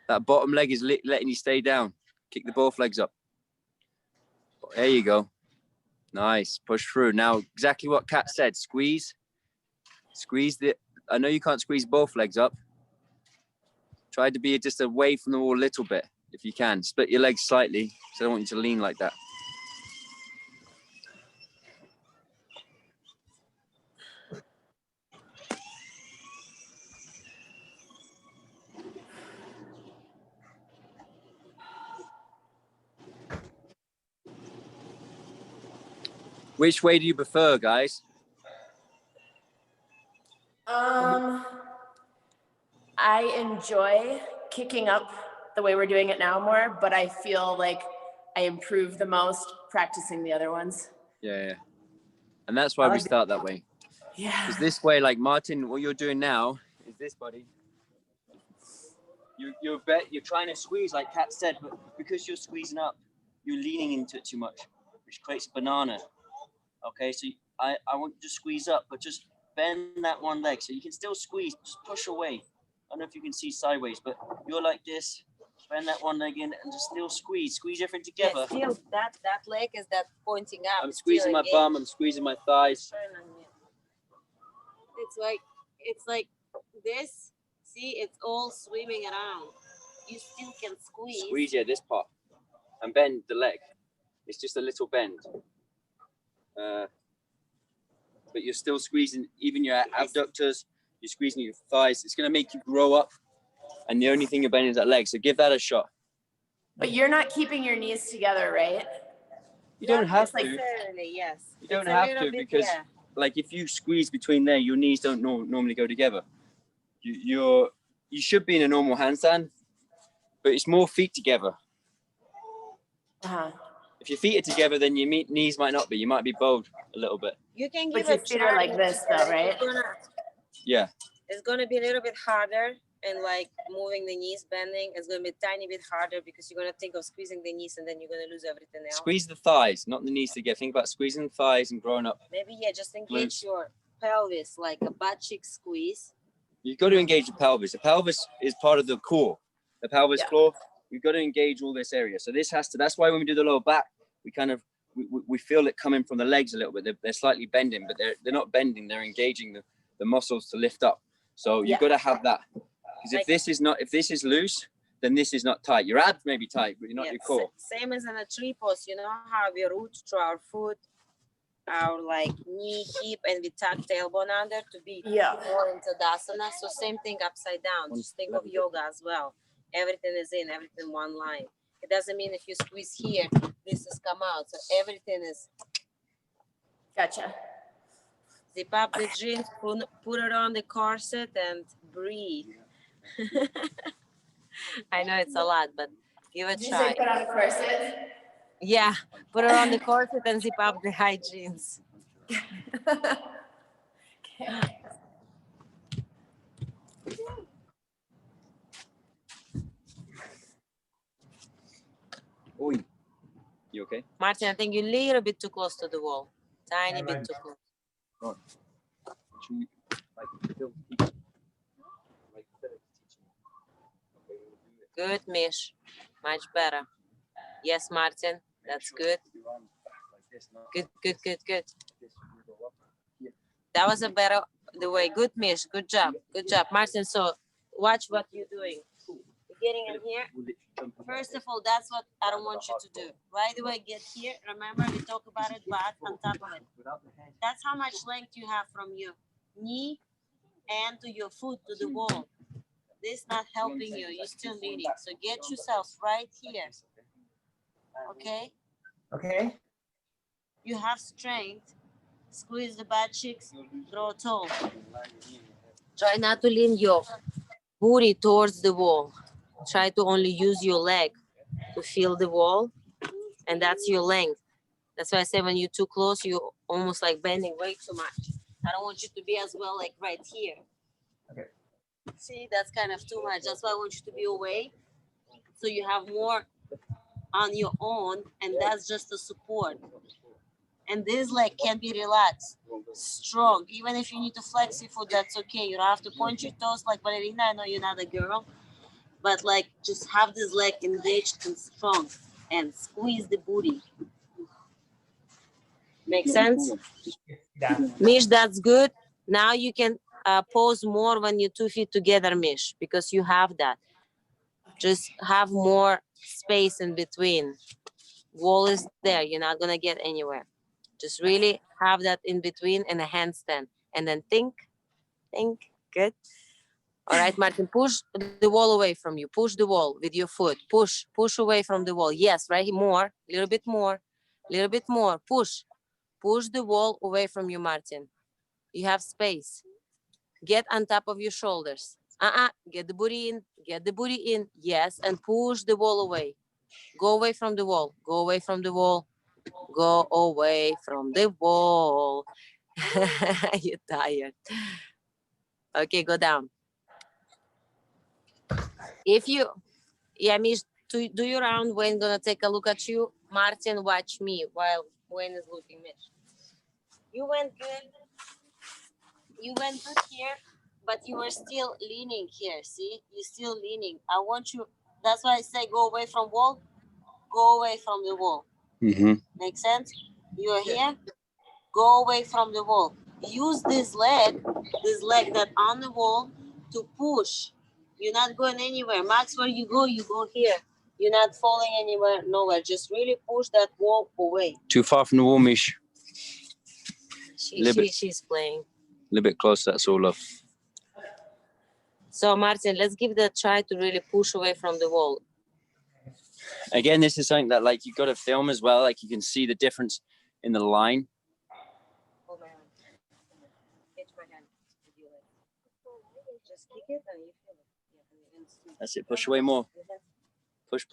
That bottom leg is letting you stay down. Kick the both legs up. There you go. Nice, push through. Now, exactly what Kat said, squeeze. Squeeze I know you can't squeeze both legs up. Try to be just away from the wall a little bit, if you can. Split your legs slightly, so I don't want you to lean like that. Which way do you prefer, guys? I enjoy kicking up the way we're doing it now more, but I feel like I improve the most practicing the other ones. Yeah. And that's why we start that way. Yeah. Because this way, like Martin, what you're doing now is this, buddy. You're trying to squeeze, like Kat said, but because you're squeezing up, you're leaning into it too much, which creates a banana. Okay, so I want you to squeeze up, but just bend that one leg. So you can still squeeze, just push away. I don't know if you can see sideways, but you're like this, bend that one leg in and just still squeeze everything together. Yeah, still that leg is that pointing up. I'm squeezing my bum, I'm squeezing my thighs. It's like this. See, it's all swimming around. You still can squeeze. Squeeze, yeah, this part. And bend the leg. It's just a little bend. But you're still squeezing even your abductors, you're squeezing your thighs. It's going to make you grow up. And the only thing you're bending is that leg. So give that a shot. But you're not keeping your knees together, right? You don't have to. Yes. You don't have to because, like, if you squeeze between there, your knees don't normally go together. You should be in a normal handstand, but it's more feet together. Uh-huh. If your feet are together, then your knees might not be. You might be bowed a little bit. You can But give your feet are like this, though, right? Yeah. It's gonna be a little bit harder, and like moving the knees, bending, it's gonna be a tiny bit harder because you're gonna think of squeezing the knees, and then you're gonna lose everything else. Squeeze the thighs, not the knees together. Think about squeezing the thighs and growing up. Maybe just engage your pelvis, like a butt cheek squeeze. You've got to engage the pelvis. The pelvis is part of the core, the pelvis floor. You've got to engage all this area. So this has to. That's why when we do the lower back, we kind of we feel it coming from the legs a little bit. They're slightly bending, but they're not bending. They're engaging the muscles to lift up. So you've got to have that. Because if this is loose, then this is not tight. Your abs may be tight, but you're not your core. Same as in a tree pose. You know how we root through our foot, our like knee, hip, and we tuck tailbone under to be more into Tadasana. So same thing upside down. Just think of yoga as well. Everything is in, everything one line. It doesn't mean if you squeeze here, this has come out. So everything is. Gotcha. Zip up the jeans, put it on the corset, and breathe. I know it's a lot, but give it a try. Did you say put on a corset? Yeah, put it on the corset and zip up the high jeans. Okay. Oi. You okay? Martin, I think you're a little bit too close to the wall. Tiny bit too close. Oh. Good, Mish. Much better. Yes, Martin, that's good. Good. That was a better the way. Good, Mish. Good job, Martin. So watch what you're doing. You're getting in here. First of all, that's what I don't want you to do. Right away, get here. Remember, we talk about it, but on top of it. That's how much length you have from your knee and to your foot to the wall. This not helping you. You're still leaning. So get yourself right here. Okay? Okay. You have strength. Squeeze the butt cheeks. Draw tall. Try not to lean your booty towards the wall. Try to only use your leg to feel the wall. And that's your length. That's why I say when you're too close, you're almost like bending way too much. I don't want you to be as well like right here. Okay. See, that's kind of too much. That's why I want you to be away. So you have more on your own, and that's just a support. And this leg can be relaxed, strong. Even if you need to flex your foot, that's okay. You don't have to point your toes like ballerina. I know you're not a girl, but like just have this leg engaged and strong and squeeze the booty. Make sense? Yeah. Mish, that's good. Now you can pose more when you're 2 feet together, Mish, because you have that. Just have more space in between. Wall is there. You're not going to get anywhere. Just really have that in between and a handstand. And then think. Good. All right, Martin, push the wall away from you. Push the wall with your foot. Push away from the wall. Yes, right? More, a little bit more. Push the wall away from you, Martin. You have space. Get on top of your shoulders. Get the booty in. Yes, and push the wall away. Go away from the wall. You're tired. Okay, go down. Mish, do your round. Wayne gonna take a look at you. Martin, watch me while Wayne is looking, Mish. You went good here, but you were still leaning here, see? You're still leaning. I want you, that's why I say go away from wall, go away from the wall. Make sense? You are here, go away from the wall. Use this leg that on the wall to push. You're not going anywhere. Max, where you go here. You're not falling anywhere, nowhere. Just really push that wall away. Too far from the wall, Mish. She's playing. A little bit closer, that's all, love. So Martin, let's give that a try to really push away from the wall. Again, this is something that like you got to film as well. Like you can see the difference in the line. Hold my hand. Hitch my hand. Just kick it and you feel it. That's it. Push away more. Push.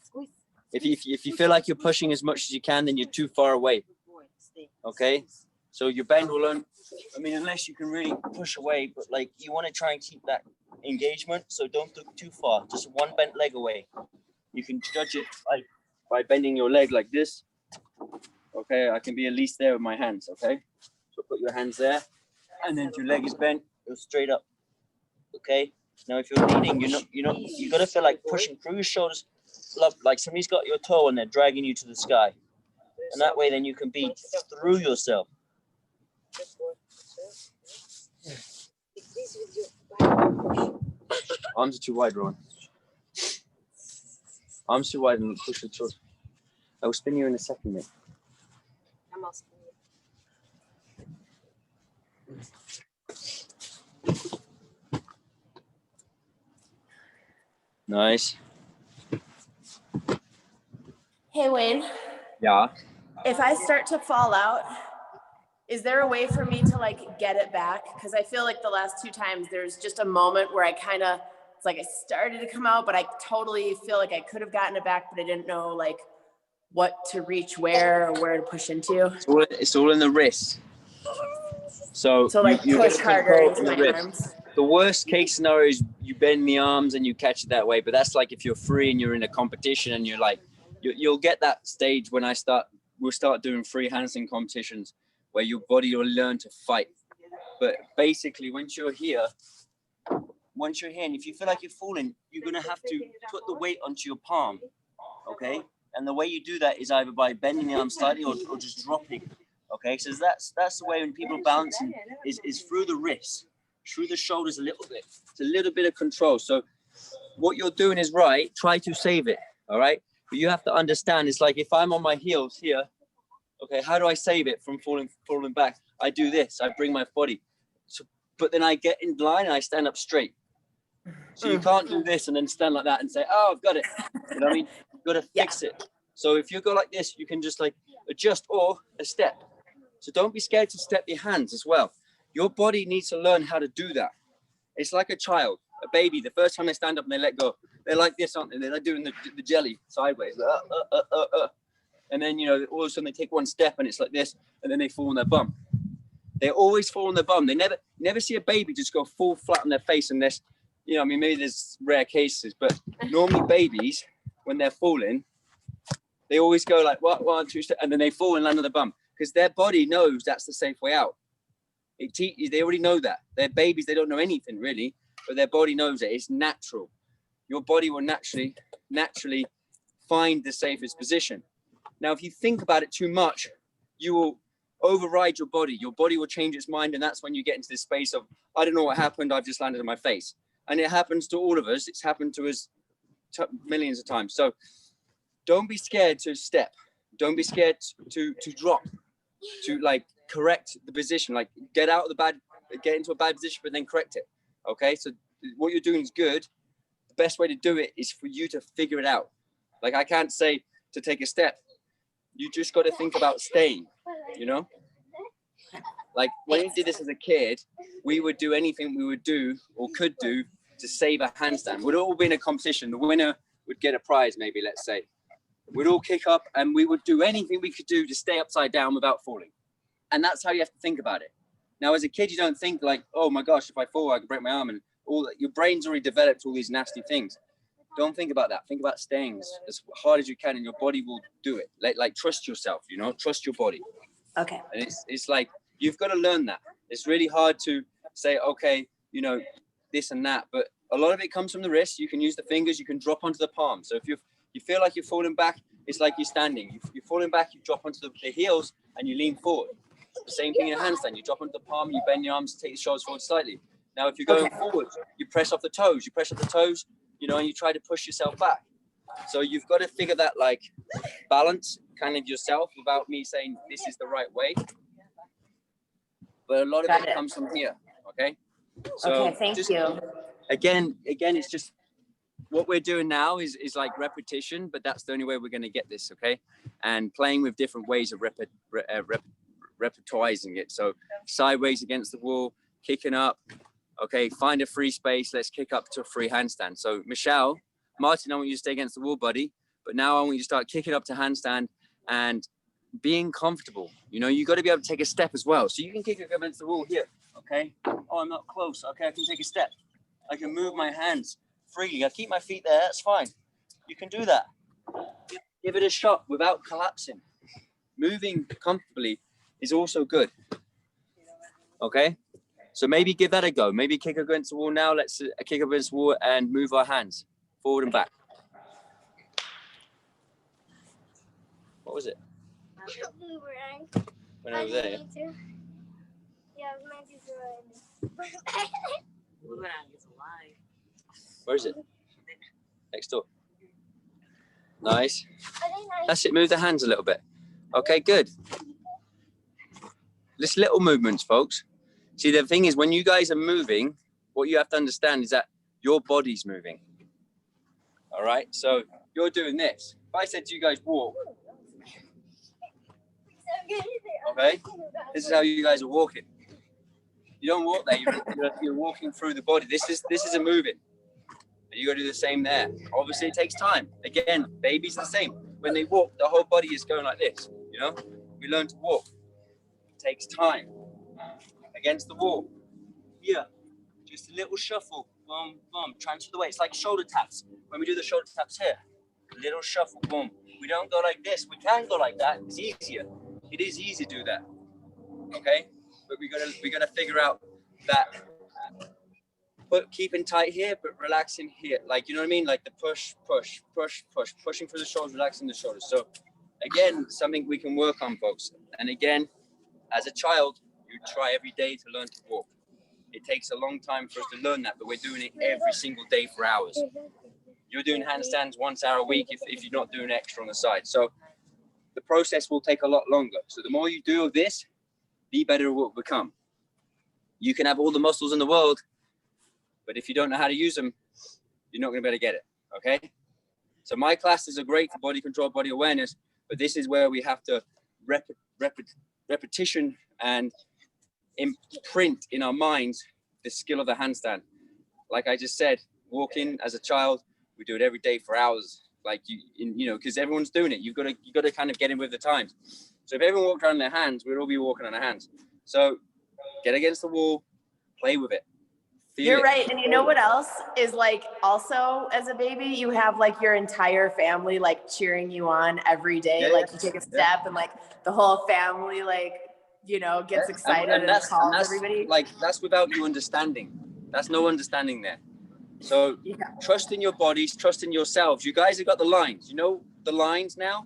Squeeze. If you feel like you're pushing as much as you can, then you're too far away. Okay. So your bend will learn. I mean, unless you can really push away, but like you want to try and keep that engagement. So don't look too far. Just one bent leg away. You can judge it like by bending your leg like this. Okay, I can be at least there with my hands. Okay, so put your hands there, and then your leg is bent. Go straight up. Okay. Now, if you're leaning, you gotta feel like pushing through your shoulders, like somebody's got your toe and they're dragging you to the sky, and that way, then you can be through yourself. Arms are too wide, Ron. Arms too wide and push it short. I will spin you in a second, mate. I'm asking you. Nice. Hey, Wayne, Yeah. if I start to fall out, is there a way for me to like get it back? Because I feel like the last 2 times there's just a moment where I kind of, it's like I started to come out, but I totally feel like I could have gotten it back, but I didn't know like what to reach where or where to push into. It's all in the wrist. So like you push harder into my wrist. arms. The worst case scenario is you bend the arms and you catch it that way. But that's like if you're free and you're in a competition and you're like, you'll get that stage when we'll start doing free handstand competitions where your body will learn to fight. But basically, once you're here, once you're here, and if you feel like you're falling, you're gonna have to put the weight onto your palm, okay? And the way you do that is either by bending the arm slightly or just dropping, okay? So that's the way when people are balancing is through the wrists, through the shoulders a little bit. It's a little bit of control. So what you're doing is right. Try to save it, all right? But you have to understand, it's like if I'm on my heels here, okay, how do I save it from falling back? I do this. I bring my body. So, but then I get in line and I stand up straight. So you can't do this and then stand like that and say, oh, I've got it. You know what I mean? You've got to fix it. So if you go like this, you can just like adjust or a step. So don't be scared to step your hands as well. Your body needs to learn how to do that. It's like a child, a baby. The first time they stand up and they let go, they're like this, aren't they? They're doing the jelly sideways. And then, you know, all of a sudden they take one step and it's like this, and then they fall on their bum. They always fall on their bum. They never see a baby just go full flat on their face unless, you know, I mean, maybe there's rare cases, but normally babies, when they're falling, they always go like, what, 1, 2 steps, and then they fall and land on the bum because their body knows that's the safe way out. They already know that. They're babies, they don't know anything really, but their body knows it. It's natural. Your body will naturally find the safest position. Now, if you think about it too much, you will override your body. Your body will change its mind, and that's when you get into this space of, I don't know what happened, I've just landed on my face. And it happens to all of us. It's happened to us millions of times. So don't be scared to step. Don't be scared to drop, to like correct the position, like get into a bad position, but then correct it. Okay, so what you're doing is good. The best way to do it is for you to figure it out. Like I can't say to take a step. You just got to think about staying, you know? Like when we did this as a kid, we would do anything we would do or could do to save a handstand. We'd all be in a competition. The winner would get a prize, maybe, let's say. We'd all kick up and we would do anything we could do to stay upside down without falling. And that's how you have to think about it. Now, as a kid, you don't think like, oh my gosh, if I fall, I could break my arm, and all that. Your brain's already developed all these nasty things. Don't think about that. Think about staying as hard as you can, and your body will do it. Like trust yourself, you know, trust your body. Okay. And it's like, you've got to learn that. It's really hard to say, okay, you know, this and that, but a lot of it comes from the wrist. You can use the fingers, you can drop onto the palm. So if you feel like you're falling back, it's like you're standing. You're falling back, you drop onto the heels and you lean forward. The same thing in a handstand. You drop onto the palm, you bend your arms, take your shoulders forward slightly. Now, if you're going forward, you press off the toes, you know, and you try to push yourself back. So you've got to figure that like balance kind of yourself without me saying this is the right way. But a lot of it comes from here, okay? So okay, thank you. Again, it's just what we're doing now is like repetition, but that's the only way we're going to get this, okay? And playing with different ways of repetizing it. So sideways against the wall, kicking up, okay, find a free space, let's kick up to a free handstand. So Michelle, Martin, I want you to stay against the wall, buddy, but now I want you to start kicking up to handstand and being comfortable. You know, you got to be able to take a step as well. So you can kick up against the wall here, okay? Oh, I'm not close. Okay, I can take a step. I can move my hands freely. I keep my feet there, that's fine. You can do that. Give it a shot without collapsing. Moving comfortably is also good, okay? So maybe give that a go. Maybe kick up against the wall now. Let's kick up against the wall and move our hands forward and back. What was it? Went over there. Where is it? Next door. Nice. That's it. Move the hands a little bit. Okay, good. Just little movements, folks. See, the thing is, when you guys are moving, what you have to understand is that your body's moving. All right. So you're doing this. If I said to you guys, walk. Okay. This is how you guys are walking. You don't walk there. You're walking through the body. This is a moving. You got to do the same there. Obviously, it takes time. Again, babies are the same. When they walk, the whole body is going like this. You know, we learn to walk. It takes time. Against the wall. Here, just a little shuffle. Boom, boom. Transfer the weight. It's like shoulder taps. When we do the shoulder taps here, a little shuffle. Boom. We don't go like this. We can go like that. It's easier. It is easy to do that. Okay, but we gotta figure out that but keeping tight here, but relaxing here. Like, you know what I mean? Like the push, push, push, push, pushing through the shoulders, relaxing the shoulders. So again, something we can work on, folks. And again, as a child, you try every day to learn to walk. It takes a long time for us to learn that, but we're doing it every single day for hours. You're doing handstands 1 hour a week if you're not doing extra on the side. So the process will take a lot longer. So the more you do of this, the better it will become. You can have all the muscles in the world, but if you don't know how to use them, you're not going to be able to get it, okay? So my classes are great for body control, body awareness, but this is where we have to repetition and imprint in our minds the skill of the handstand. Like I just said, walking as a child, we do it every day for hours. Like you know, because everyone's doing it. You've got to kind of get in with the times. So if everyone walked around on their hands, we'd all be walking on our hands. So get against the wall, play with it. You're right. And you know what else is like also as a baby, you have like your entire family like cheering you on every day. Yeah, like you take a step and like the whole family like, you know, gets excited and calls everybody. Like that's without you understanding. That's no understanding there. So trust in your bodies, trust in yourselves. You guys have got the lines. You know the lines now?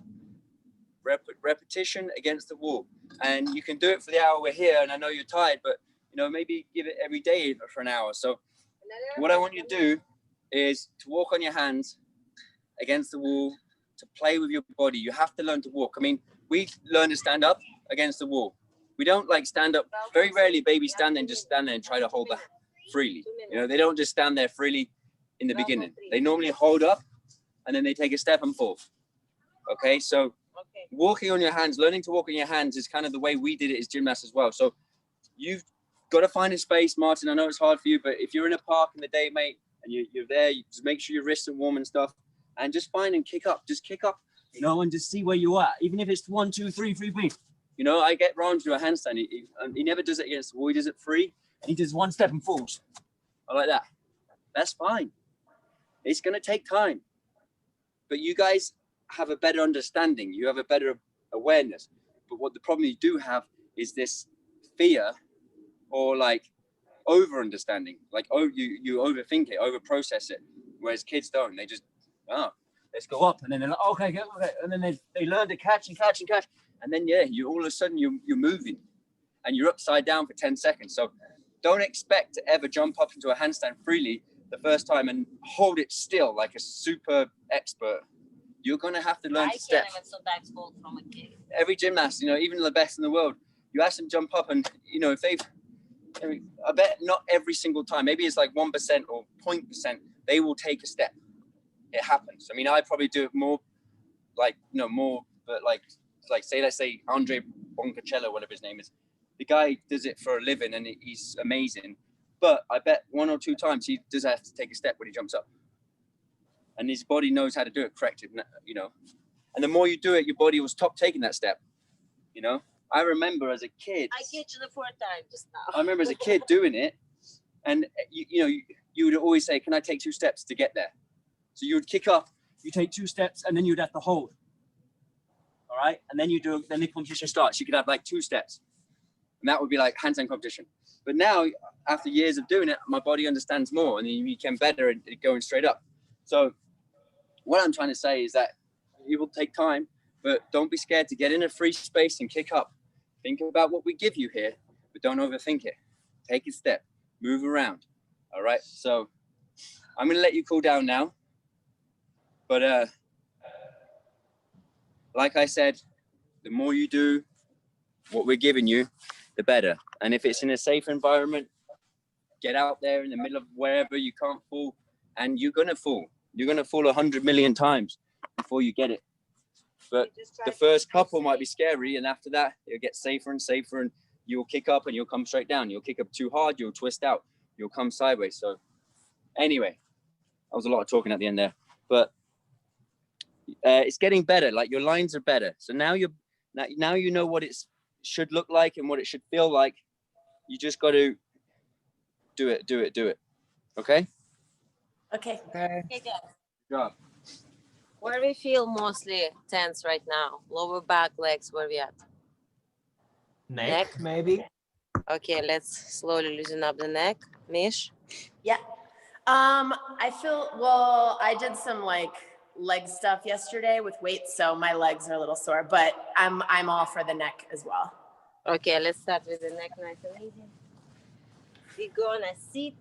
Repetition against the wall. And you can do it for the hour we're here. And I know you're tired, but you know, maybe give it every day for an hour. So what I want you to do is to walk on your hands against the wall, to play with your body. You have to learn to walk. I mean, we learn to stand up against the wall. We don't like stand up. Very rarely babies stand there and just stand there and try to hold that freely. You know, they don't just stand there freely in the beginning. They normally hold up and then they take a step and fall. Okay, so walking on your hands, learning to walk on your hands is kind of the way we did it as gymnasts as well. So you've got to find a space, Martin. I know it's hard for you, but if you're in a park in the day, mate, and you're there, you just make sure your wrists are warm and stuff, and just find and kick up. Just kick up, you know, and just see where you are. Even if it's 1, 2, 3 feet. You know, I get Ron to do a handstand. He never does it against the wall. He does it free, and he does 1 step and falls. I like that. That's fine. It's going to take time. But you guys have a better understanding. You have a better awareness. But what the problem you do have is this fear or like over understanding. Like, oh, you overthink it, over process it. Whereas kids don't. They just, oh, let's go up. And then they're like, okay. And then they learn to catch and catch and catch. And then, yeah, you all of a sudden you're moving and you're upside down for 10 seconds. So don't expect to ever jump up into a handstand freely the first time and hold it still like a super expert. You're going to have to learn to step. From a kid. Every gymnast, you know, even the best in the world, you ask them to jump up and, you know, if I bet not every single time, maybe it's like 1% or 0.%, they will take a step. It happens. I mean, I probably do it more, like, you know, more, but like say, let's say Andre Boncacello, whatever his name is. The guy does it for a living and he's amazing. But I bet 1 or 2 times he does have to take a step when he jumps up. And his body knows how to do it correctly, you know. And the more you do it, your body will stop taking that step, you know. I remember as a kid. I get you the 4th time just now. I remember as a kid doing it. And, you know, you would always say, can I take 2 steps to get there? So you would kick up, you take 2 steps, and then you'd have to hold. All right? And then then the competition starts. You could have like 2 steps. And that would be like handstand competition. But now, after years of doing it, my body understands more and you become better at going straight up. So what I'm trying to say is that it will take time, but don't be scared to get in a free space and kick up. Think about what we give you here, but don't overthink it. Take a step, move around. All right. So I'm going to let you cool down now. But like I said, the more you do what we're giving you, the better. And if it's in a safe environment, get out there in the middle of wherever you can't fall, and you're going to fall. You're going to fall 100 million times before you get it. But the first couple might be scary, and after that, it'll get safer and safer, and you'll kick up and you'll come straight down. You'll kick up too hard, you'll twist out, you'll come sideways. So anyway, that was a lot of talking at the end there, but it's getting better. Like your lines are better. So now you know what it should look like and what it should feel like. You just got to do it. Okay? Okay. Okay, guys. Good job. Where we feel mostly tense right now? Lower back, legs, where we at? Neck, maybe. Okay, let's slowly loosen up the neck. Mish? Yeah. I feel, well, I did some like leg stuff yesterday with weights, so my legs are a little sore, but I'm all for the neck as well. Okay, let's start with the neck, nice and easy. We're gonna sit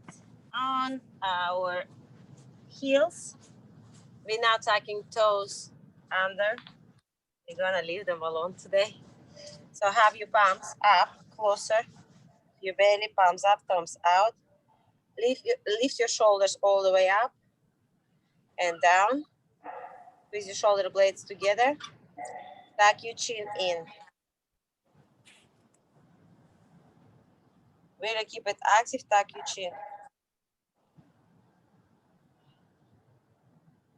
on our heels. We're now tucking toes under. We're gonna leave them alone today. So have your palms up, closer. Your belly, palms up, thumbs out. Lift your shoulders all the way up and down. With your shoulder blades together. Tuck your chin in. Really keep it active, tuck your chin.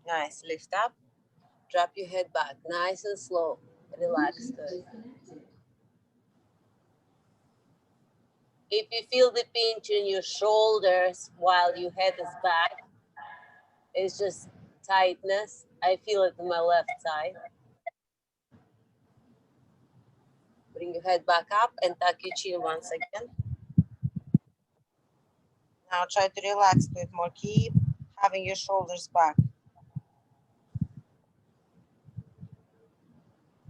Nice, lift up. Drop your head back, nice and slow. Relax, good. If you feel the pinch in your shoulders while your head is back, it's just tightness. I feel it in my left side. Bring your head back up and tuck your chin once again. Now try to relax a bit more. Keep having your shoulders back.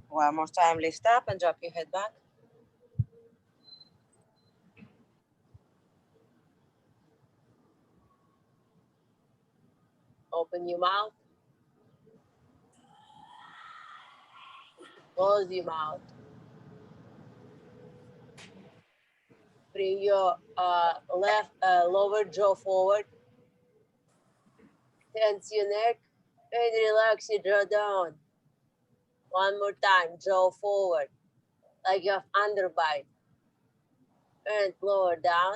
One more time, lift up and drop your head back. Open your mouth. Close your mouth. Bring your left lower jaw forward. Tense your neck and relax your jaw down. One more time, jaw forward, like you have underbite. And lower down.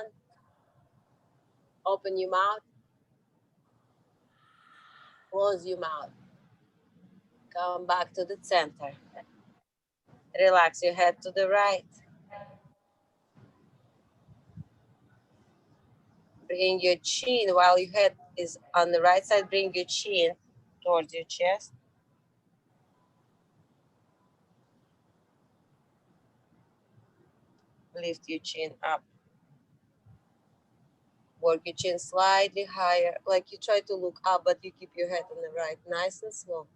Open your mouth. Close your mouth. Come back to the center. Relax your head to the right. Bring your chin while your head is on the right side. Bring your chin towards your chest. Lift your chin up. Work your chin slightly higher, like you try to look up, but you keep your head on the right, nice and slow.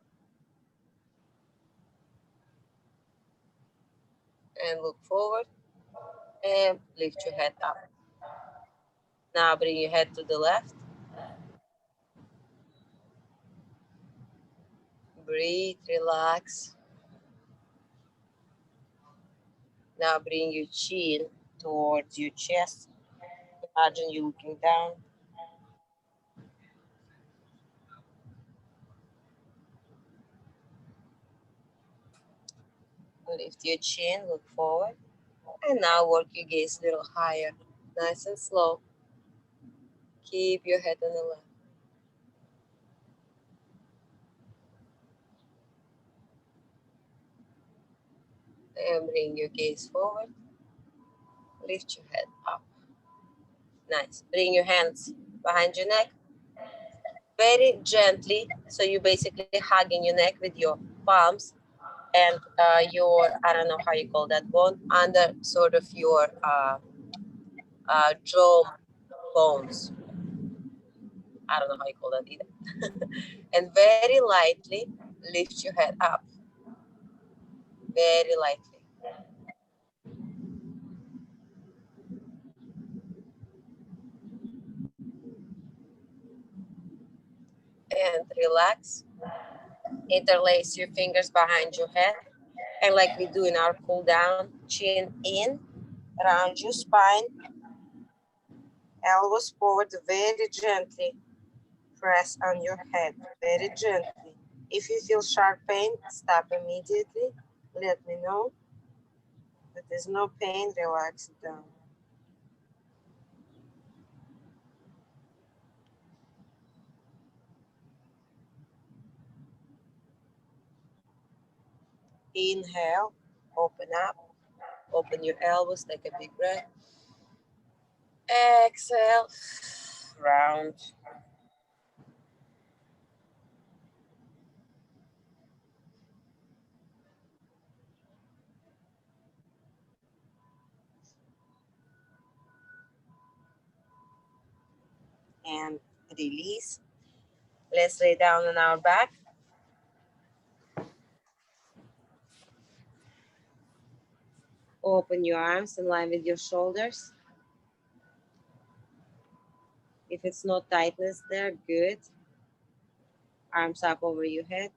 And look forward and lift your head up. Now bring your head to the left. Breathe, relax. Now bring your chin towards your chest. Imagine you looking down. Lift your chin, look forward. And now work your gaze a little higher, nice and slow. Keep your head on the left. And bring your gaze forward. Lift your head up. Nice. Bring your hands behind your neck. Very gently. So you're basically hugging your neck with your palms and your, I don't know how you call that bone, under sort of your jaw bones. I don't know how you call that either. And very lightly lift your head up. Very lightly. And relax. Interlace your fingers behind your head. And like we do in our cool down, chin in, around your spine. Elbows forward very gently. Press on your head very gently. If you feel sharp pain, stop immediately. Let me know. If there's no pain, relax it down. Inhale, open up, open your elbows, take a big breath. Exhale, round. And Release. Let's lay down on our back. Open your arms in line with your shoulders. If it's no tightness there, good. Arms up over your head.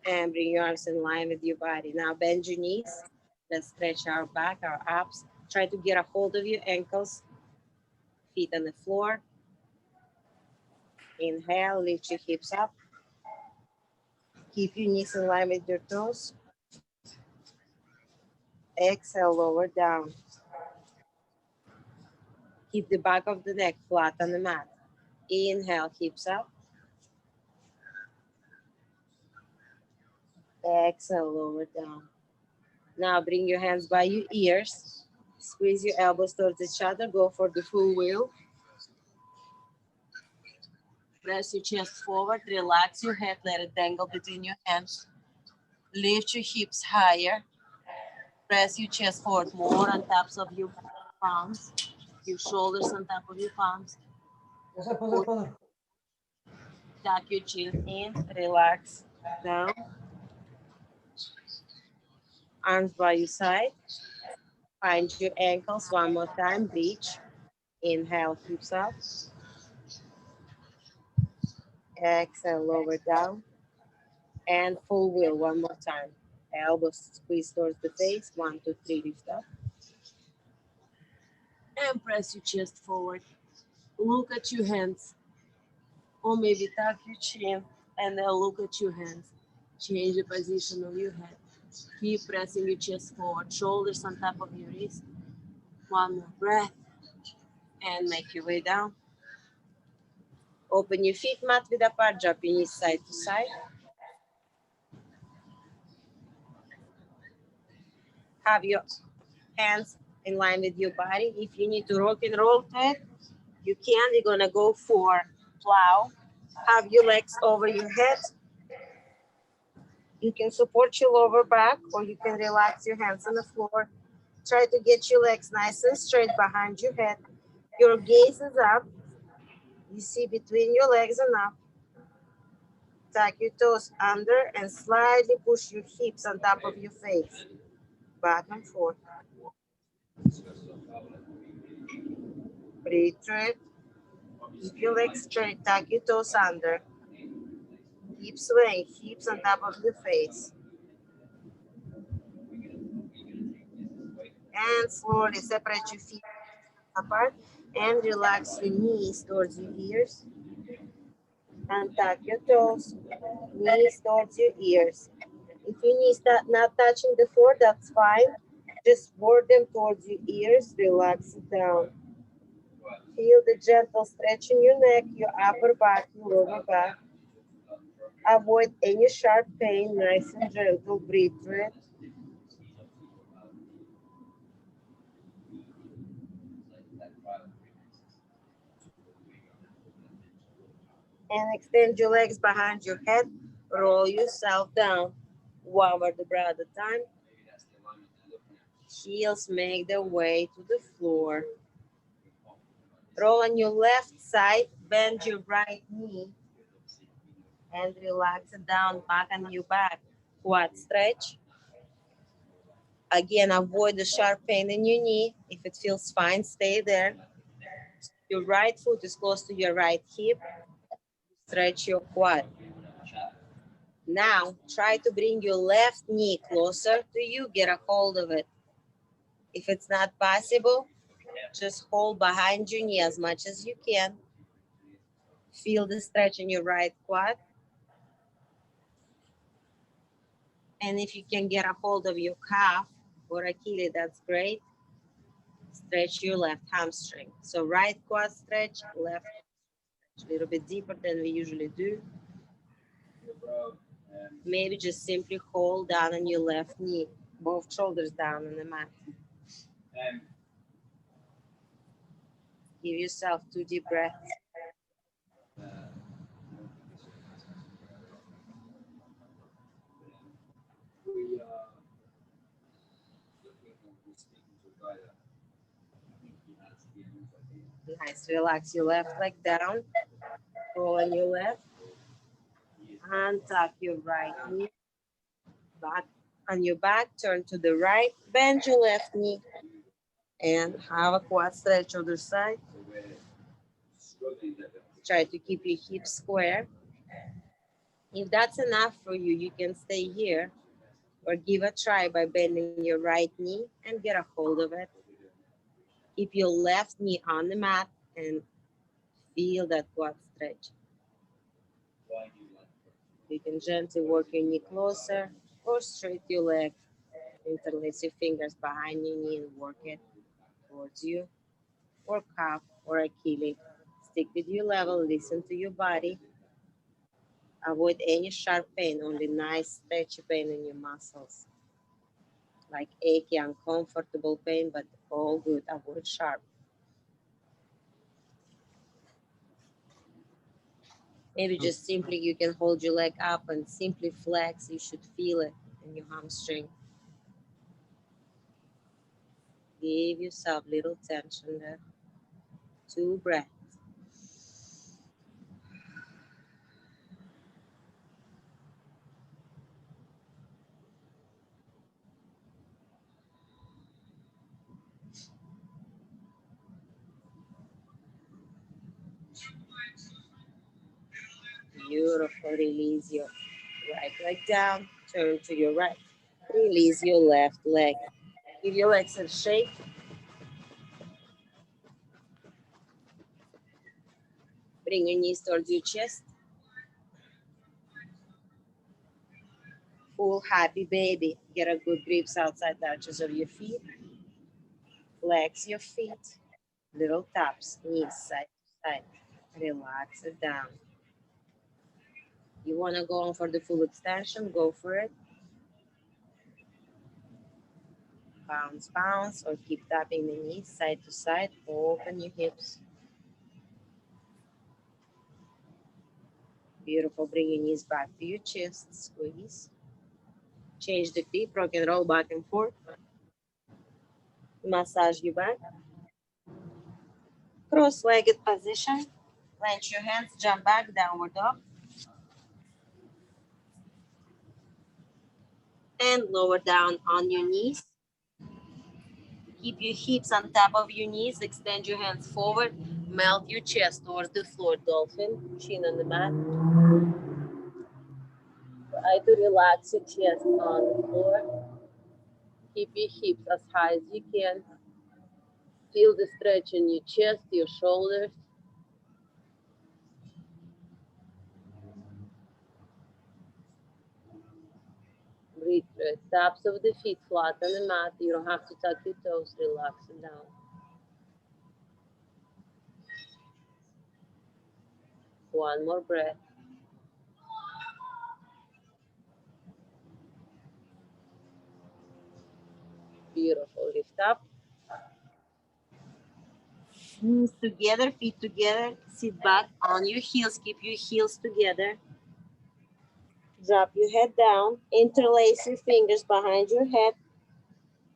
And bring your arms in line with your body. Now bend your knees. Let's stretch our back, our abs. Try to get a hold of your ankles. Feet on the floor. Inhale, lift your hips up. Keep your knees in line with your toes. Exhale, lower down. Keep the back of the neck flat on the mat. Inhale, hips up. Exhale, lower down. Now bring your hands by your ears. Squeeze your elbows towards each other. Go for the full wheel. Press your chest forward. Relax your head. Let it dangle between your hands. Lift your hips higher. Press your chest forward more on tops of your palms. Your shoulders on top of your palms. Tuck your chin in. Relax down. Arms by your side. Find your ankles one more time. Reach. Inhale, hips up. Exhale, lower down. And full wheel one more time. Elbows squeeze towards the face. 1, 2, 3, lift up. And press your chest forward. Look at your hands. Or maybe tuck your chin and then look at your hands. Change the position of your head. Keep pressing your chest forward. Shoulders on top of your wrist. One more breath. And make your way down. Open your feet mat width apart. Drop your knees side to side. Have your hands in line with your body. If you need to rock and roll to it, you can. You're gonna go for plow. Have your legs over your head. You can support your lower back or you can relax your hands on the floor. Try to get your legs nice and straight behind your head. Your gaze is up. You see between your legs and up. Tuck your toes under and slightly push your hips on top of your face. Back and forth. Breathe through it. Keep your legs straight. Tuck your toes under. Keep swaying. Hips on top of your face. And slowly separate your feet apart and relax your knees towards your ears. And tuck your toes. Knees towards your ears. If your knees not touching the floor, that's fine. Just board them towards your ears. Relax it down. Feel the gentle stretch in your neck, your upper back, your lower back. Avoid any sharp pain. Nice and gentle. Breathe through it. And extend your legs behind your head. Roll yourself down. One vertebra at a time. Heels make their way to the floor. Roll on your left side. Bend your right knee. And relax it down back on your back. Quad stretch. Again, avoid the sharp pain in your knee. If it feels fine, stay there. Your right foot is close to your right hip. Stretch your quad. Now, try to bring your left knee closer to you. Get a hold of it. If it's not possible, just hold behind your knee as much as you can. Feel the stretch in your right quad. And if you can get a hold of your calf or Achilles, that's great. Stretch your left hamstring. So right quad stretch, left stretch. A little bit deeper than we usually do. Maybe just simply hold down on your left knee, both shoulders down on the mat. Give yourself 2 deep breaths. Looking and speaking to a guy that I think he has the Nice. Relax your left leg down. Roll on your left. And tuck your right knee. Back on your back. Turn to the right. Bend your left knee. And have a quad stretch other side. Try to keep your hips square. If that's enough for you, you can stay here or give a try by bending your right knee and get a hold of it. Keep your left knee on the mat and feel that quad stretch. You can gently work your knee closer or straight your leg. Interlace your fingers behind your knee and work it towards you, or calf or Achilles. Stick with your level, listen to your body. Avoid any sharp pain, only nice stretchy pain in your muscles. Like achy, uncomfortable pain, but all good. Avoid sharp. Maybe just simply you can hold your leg up and simply flex. You should feel it in your hamstring. Give yourself little tension there. 2 breaths. Beautiful. Release your right leg down. Turn to your right. Release your left leg. Give your legs a shake. Bring your knees towards your chest. Full happy baby. Get a good grips outside the arches of your feet. Flex your feet. Little taps, knees side to side. Relax it down. You want to go on for the full extension, go for it. Bounce, bounce, or keep tapping the knees side to side. Open your hips. Beautiful. Bring your knees back to your chest. Squeeze. Change the feet. Rock and roll back and forth. Massage your back. Cross-legged position. Clench your hands. Jump back. Downward dog. And lower down on your knees. Keep your hips on top of your knees. Extend your hands forward. Melt your chest towards the floor. Dolphin. Chin on the mat. Try to relax your chest on the floor. Keep your hips as high as you can. Feel the stretch in your chest, your shoulders. Breathe through it. Tops of the feet flat on the mat. You don't have to tuck your toes. Relax it down. One more breath. Beautiful. Lift up. Knees together, feet together. Sit back on your heels. Keep your heels together. Drop your head down. Interlace your fingers behind your head.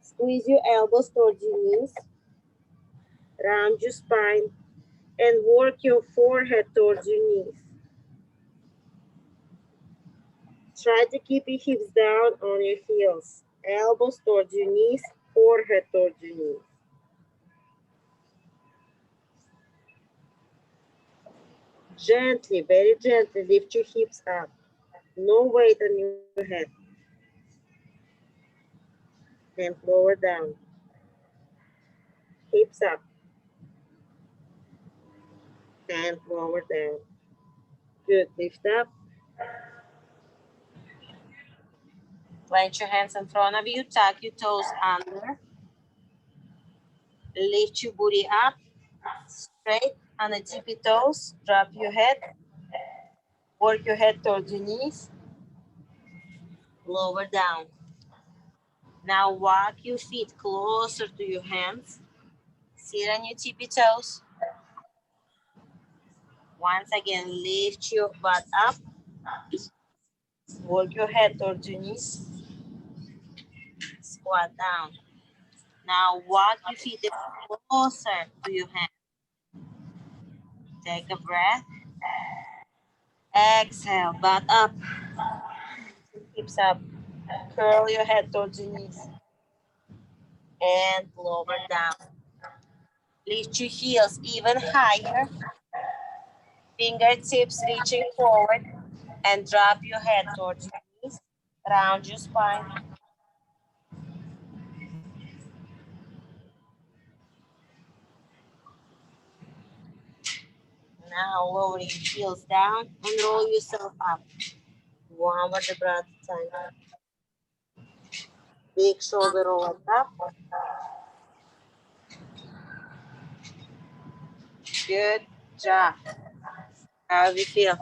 Squeeze your elbows towards your knees. Round your spine. And work your forehead towards your knees. Try to keep your hips down on your heels. Elbows towards your knees. Forehead towards your knees. Gently, very gently lift your hips up. No weight on your head. And lower down. Hips up. And lower down. Good. Lift up. Plant your hands in front of you. Tuck your toes under. Lift your booty up. Straight on the tippy toes. Drop your head. Work your head towards your knees. Lower down. Now walk your feet closer to your hands. Sit on your tippy toes. Once again, lift your butt up. Work your head towards your knees. Squat down. Now walk your feet closer to your hands. Take a breath. Exhale, butt up. Hips up. Curl your head towards your knees. And lower down. Lift your heels even higher. Fingertips reaching forward. And drop your head towards your knees. Round your spine. Now lower your heels down and roll yourself up. One vertebra at a time. Big shoulder roll up. Good job. How do you feel?